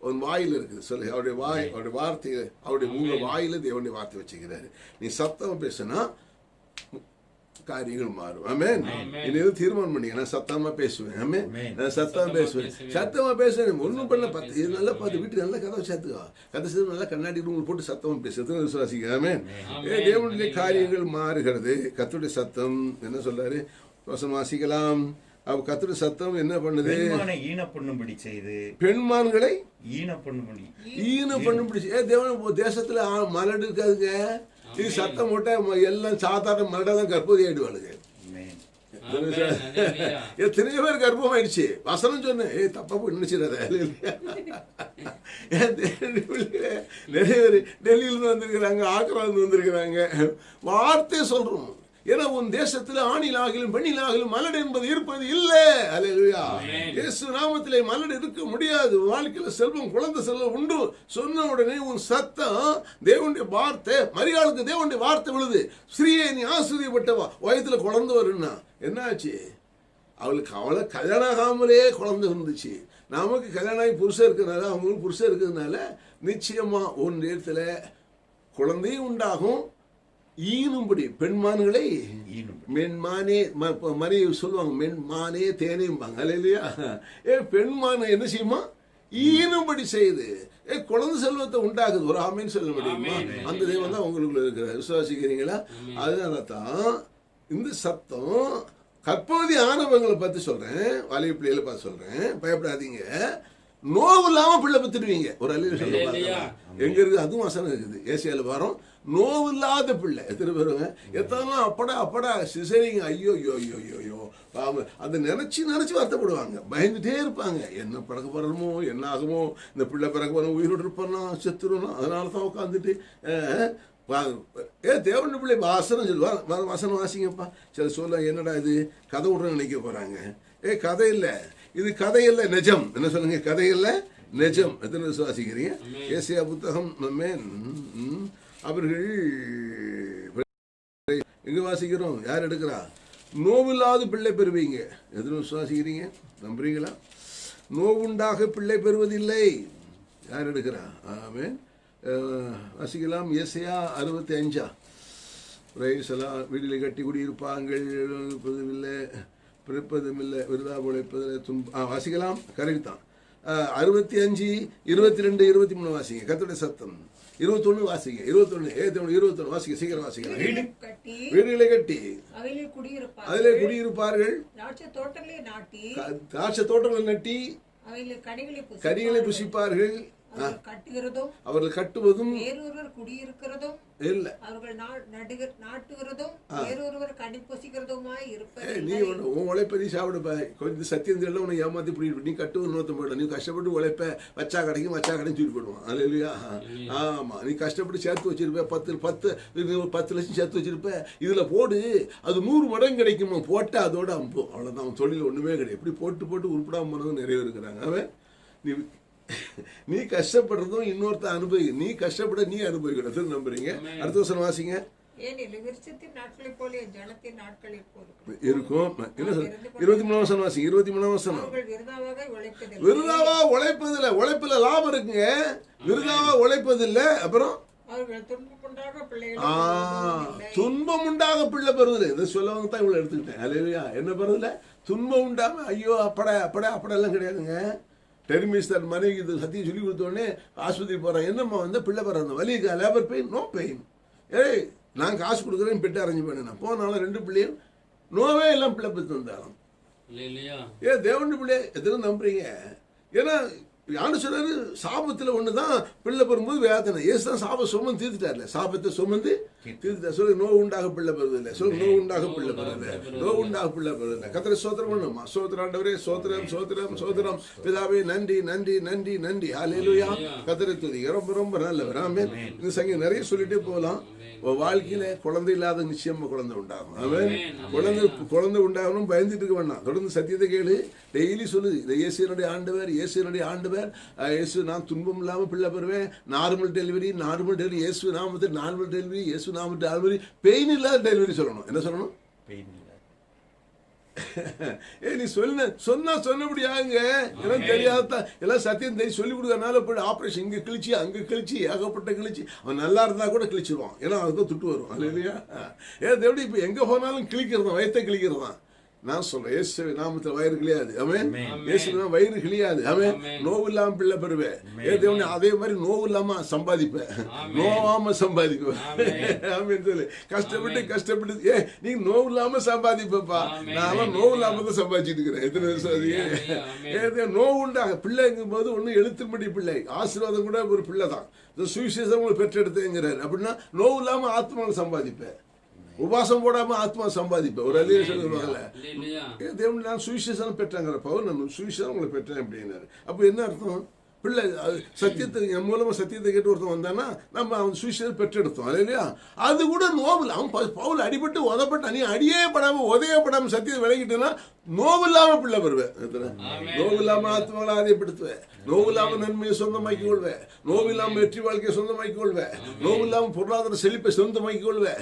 உன் வாயில் இருக்குது. சொல்லு, அவருடைய வார்த்தை, அவருடைய உங்க வாயில தேவனுடைய வார்த்தை வச்சுக்கிறாரு. நீ சத்தமா பேசுனா காரியங்கள் மாறும். ஆமென். இனி தீர்மானம் பண்ணி நான் சத்தமா பேசுவேன். ஆமென். நான் சத்தமா பேசுவேன். ஒன்றும் பண்ண இது நல்லா பார்த்து வீட்டுக்கு நல்லா கதவை சேர்த்துக்கோ, கதை சேர்த்து நல்லா கண்ணாடி ரூம் போட்டு சத்தமா பேசுறது விசுவாசிக்க. ஆமென். தேவனுடைய காரியங்கள் மாறுகிறது. கர்த்தருடைய சத்தம் என்ன சொல்றாரு? வசனம் வாசிக்கலாம். கர்த்தருடைய சத்தம் என்ன பண்ணுது? ஈனப்பண்ணும்படி செய்து, பெண்மான்களை ஈனப்பண்ணும்படி தேவன் தேசத்துல மலடு இருக்காதுங்க. இது சத்தம் போட்டா எல்லாம் சாதாரண மலடாதான் கர்ப்பவதி ஆயிடுவாளுங்க. எத்தனையோ பேர் கர்ப்பம் ஆயிடுச்சு. வசனம் சொன்னேன், தப்பா போய் நினைச்சிடாத. நிறைய பேர் டெல்லியில இருந்து வந்திருக்கிறாங்க, ஆக்ரால இருந்து வந்திருக்கிறாங்க. வார்த்தை சொல்றோம். ஏன்னா உன் தேசத்துல ஆணிலாகிலும் பெண்ணிலாகிலும் மலடு என்பது இருப்பது இல்லை. அல்லேலூயா. இயேசு நாமத்திலே மலடு இருக்க முடியாது. வாழ்க்கையில செல்வம், குழந்தை செல்வம் உண்டு. சொன்ன உடனே உன் சத்தம் தேவனுடைய வார்த்தை, மரியாளுக்கு தேவனுடைய வார்த்தை விழுது. ஸ்ரீயே நீ ஆசிரியப்பட்டவா, வயதுல குழந்தை வருன்னா என்னாச்சு? அவளை கல்யாணம் ஆகாமலே குழந்தை இருந்துச்சு. நமக்கு கல்யாணம் ஆகி புருஷன் இருக்கிறதுனால, அவங்களுக்கு புருஷன் இருக்கிறதுனால நிச்சயமா ஒரு நேரத்துல குழந்தையும் உண்டாகும், ஈனும்படி பெண்மான்களை ஈனும்படி. மென்மானே மணி சொல்லுவாங்க, மென்மானே தேனையும்பாங்க இல்லையா? பெண்மான என்ன செய்யுமா? ஈனும்படி செய்து குழந்தை செல்வத்தை உண்டாக்குது. ஒரு ஆமீன் சொல்ல முடியுமா? அந்த தெய்வம் தான் உங்களுக்குள்ள இருக்கிற. விசுவாசிக்கிறீங்களா? அதனால தான் இந்த சத்தம் கற்பவதி ஆனவங்களை பத்தி சொல்றேன், வாலிப பிள்ளைகளை பார்த்து சொல்றேன். பயப்படாதீங்க, நோவு இல்லாம பிள்ளை பத்துடுவீங்க. ஒரு அல்ல சொல்ல எங்க இருக்குது? அதுவும் வசனம் இருக்குது. ஏசியால வரோம், நோவு இல்லாத பிள்ளை. எத்தனை பேருங்க? எத்தனை அப்படா சிசரிங்க, ஐயோ ஐயோ ஐயோ ஐயோ ஐயோ பாவம். அதை நினைச்சு வருத்தப்படுவாங்க, பயந்துட்டே இருப்பாங்க. என்ன பிறக்க போறமோ, என்ன ஆகுமோ, இந்த பிள்ளை பிறக்க போற உயிரோடு இருப்பானா, செத்துருணும். அதனால தான் உட்காந்துட்டு தேவன் பிள்ளை வாசனம் சொல்லுவா, வசனம் வாசிங்கப்பா. சில சொல்ல, என்னடா இது கதை விட்ற நினைக்க போறாங்க. கதை இல்லை, இது கதை இல்லை, நிஜம். என்ன சொல்லுங்க? கதை இல்லை, நிஜம். எத்தனை விசுவாசிக்கிறீங்க? ஏசியா புத்தகம் அவர்கள் எங்க வாசிக்கிறோம்? யார் எடுக்கிறா? நோவில்லாத பிள்ளை பெறுவீங்க. எத்தனை விசுவாசிக்கிறீங்க? நம்புறீங்களா? நோவுண்டாக பிள்ளை பெறுவதில்லை. யார் எடுக்கிறா? ஆமென். வாசிக்கலாம். ஏசாயா 65. வீட்டில் கட்டி குடியிருப்பாங்கள், பிறப்பதும் இல்லை, விருதா உழைப்பதில் வாசிக்கலாம். கரெக்ட் தான். 65, 22, 23 வாசிங்க. கர்த்தருடைய சத்தம். 21 வாசிங்க. 21 வாசிங்க. சீக்கிரம் வாசிங்க. வீடுகளை கட்டி அதிலே குடியிருப்பார்கள், திராட்சை தோட்டங்களை நட்டி கனிகளை புசிப்பார்கள். அவர்கள் கட்டுவதும் வேறொருவர் குடியிருக்கிறதும் இல்ல, அவர்கள் நாட்டுகிறதும் வேறொருவர் கனி புசிக்கிறதுமாய் இருப்பது. நீ உன் உழைப்ப நீ சாப்பிடுப்ப. கொஞ்சம் சத்தியம் தெரியல, உன்னை ஏமாத்தி பிடிப்ப. நீ கட்டுவது நோத்த போயிடும். நீ கஷ்டப்பட்டு உழைப்ப, வச்சா கடைக்கும் தூக்கி போடுவான். அது இல்லையா? ஆமா, நீ கஷ்டப்பட்டு சேர்த்து வச்சிருப்ப. 10 லட்சம் சேர்த்து வச்சிருப்ப. இதுல போடு, அது 100 மடங்கு கிடைக்குமா? போட்டு அதோட அம்பு. அவ்வளவுதான். அவன் தொழில் ஒண்ணுமே கிடையாது. இப்படி போட்டு உருப்படாம போனதும் நிறைய இருக்கிறாங்க. அவன் நீ கஷ்டப்படுறதும் இன்னொருத்த அனுபவி, நீ கஷ்டப்பட நீ அனுபவிக்கணும். நம்புறீங்க? அடுத்த வருஷம் வாசிங்க. இருக்கும். 23 வருஷம் வாசிங்க. 23 வருஷம். விருதாவா உழைப்பதில்லை. உழைப்புல லாபம் இருக்குங்க, விருதாவா உழைப்பதில்லை. அப்புறம் துன்பம் உண்டாக பிள்ளை பெறுவதில்லை. இதை சொல்லவங்க தான் இவ்வளவு எடுத்துக்கிட்டேன். அல்லையா? என்ன பெறுவதில்லை? துன்பம் உண்டாம ஐயோ அப்படெல்லாம் கிடையாதுங்க. டெர்மிஸ்டர் மனைவி இது சத்தியம் சொல்லி கொடுத்தோடனே ஆஸ்பத்திரி போகிறேன். என்னம்மா வந்து பிள்ளை பிறந்த வலி, லேபர் பெயின், நோ பெயின். நான் காசு கொடுக்குறேன், பெட்டு அரேஞ்ச் பண்ணேன். நான் போனாலும் 2 பிள்ளையும் நோவே எல்லாம் பிள்ளை பெற்று வந்தாலும். தேவன் பிள்ளை எத்தனை நம்புறீங்க? ஏன்னா யாரு சொல்றாரு? சாபத்துல ஒண்ணுதான் பிள்ளை பெறும்போது வேதனை. ஏசுதான் சாப சுமந்து தீர்த்துட்டார்ல. சாபத்தை சுமந்து தீர்த்துட்டார். சொல்லு, நோவு உண்டாக பிள்ளை பெறுவதில்லை. சொல்லு, நோவு உண்டாக பிள்ளை பெறுவதில்லை. நோவு உண்டாக பிள்ளை பெறுவதில்லை. கர்த்தரை ஸ்தோத்திரம் பண்ணுமா? ஸ்தோத்திரம் ஆண்டவரே, ஸ்தோத்திரம் ஸ்தோத்திரம் ஸ்தோத்திரம். பிதாவே நன்றி நன்றி நன்றி நன்றி. ஹல்லேலூயா. கர்த்தரை துதிங்க. ரொம்ப ரொம்ப நல்லவர். ஆமென். இந்த சங்கீதம் நிறைய சொல்லிட்டே போகலாம். வாழ்க்கையில குழந்தை இல்லாத நிச்சயமா குழந்தை உண்டாகும். அவன் குழந்தை உண்டாகணும் பயந்துட்டு இருக்க வேண்டாம். தொடர்ந்து சத்தியத்தை கேளு. டெய்லி சொல்லு, இயேசுனுடைய ஆண்டவர், இயேசுனுடைய ஆண்டவர், இயேசு நான் துன்பம் இல்லாம பிள்ளை பெறுவேன். நார்மல் டெலிவரி, இயேசு நாமத்தில் நார்மல் டெலிவரி, இயேசு நாமத்தில் டெலிவரி, பெயின் இல்லாத டெலிவரி சொல்லணும். என்ன சொல்லணும்? பெயின் இல்ல. நீ சொன்னபடி ஆகுங்க. எல்லாம் தெரியாதான், எல்லாம் சத்தியம் தெரியும் சொல்லி கொடுக்கறனால போய் ஆபரேஷன் இங்க கிழிச்சு அங்க கிழிச்சு ஏகப்பட்ட கிழிச்சு. அவன் நல்லா இருந்தா கூட கிழிச்சிருவான். ஏன்னா அதுக்கு துட்டு வரும். அது இல்லையா? எப்படி இப்ப எங்க போனாலும் கிழிக்கிறதான், வயத்தை கிழிக்கிறதான். நான் சொல்றேன், இயேசு நாமத்தில் வயிறு கிளியாது. அவன் இயேசு வயிறு கிளியாது. அவன் நோவு இல்லாம பிள்ளை பெறுவேன். அதே மாதிரி நோவு இல்லாம சம்பாதிப்பேன், நோவாம சம்பாதிப்பேன். சொல்லு, கஷ்டப்பட்டு நீங்க நோவு இல்லாம சம்பாதிப்பா. நான் நோவு இல்லாம தான் சம்பாதிச்சுட்டு இருக்கிறேன். எத்தனை வருஷம் நோவு உண்டாக பிள்ளைங்கும் போது ஒன்னும் எழுத்தும்படி பிள்ளை, ஆசீர்வாதம் கூட ஒரு பிள்ளை தான். சுவிசேஷம் பெற்றெடுத்தேங்கிறாரு. அப்படின்னா நோவு இல்லாம ஆத்மாவை சம்பாதிப்பேன், உபாசம் போடாம ஆத்மா சம்பாதிப்பேன். ஒரு அதிக சொல்லுவாங்கல்ல, தேவன் நான் சுவிசேஷம் பெற்றேங்கிற பவுல், நான் சுவிசேஷம் உங்களை பெற்றேன் அப்படின்னாரு. அப்போ என்ன அர்த்தம்? பிள்ளை சத்தியத்தை என் மூலமா சத்தியத்தை கேட்டு ஒருத்தன் வந்தானா நம்ம அவன் சுவிசேஷம் பெற்றெடுத்தோம். அது இல்லையா? அது கூட நோவில் அவன் பவுல் அடிபட்டு உதப்பட்ட, நீ அடியே படாம உதயப்படாம சத்தியத்தை விளங்கிட்டுன்னா நோவு இல்லாம பிள்ளை பெறுவேன். நோவு இல்லாம ஆத்மாவை ஆதியப்படுத்துவேன், நோவு இல்லாம நன்மையை சொந்தமாக்கி கொள்வேன், நோவு இல்லாம வெற்றி வாழ்க்கையை சொந்தமாக்கி கொள்வேன், நோவு இல்லாம பொருளாதார செழிப்பை சொந்தமாக்கி கொள்வேன்.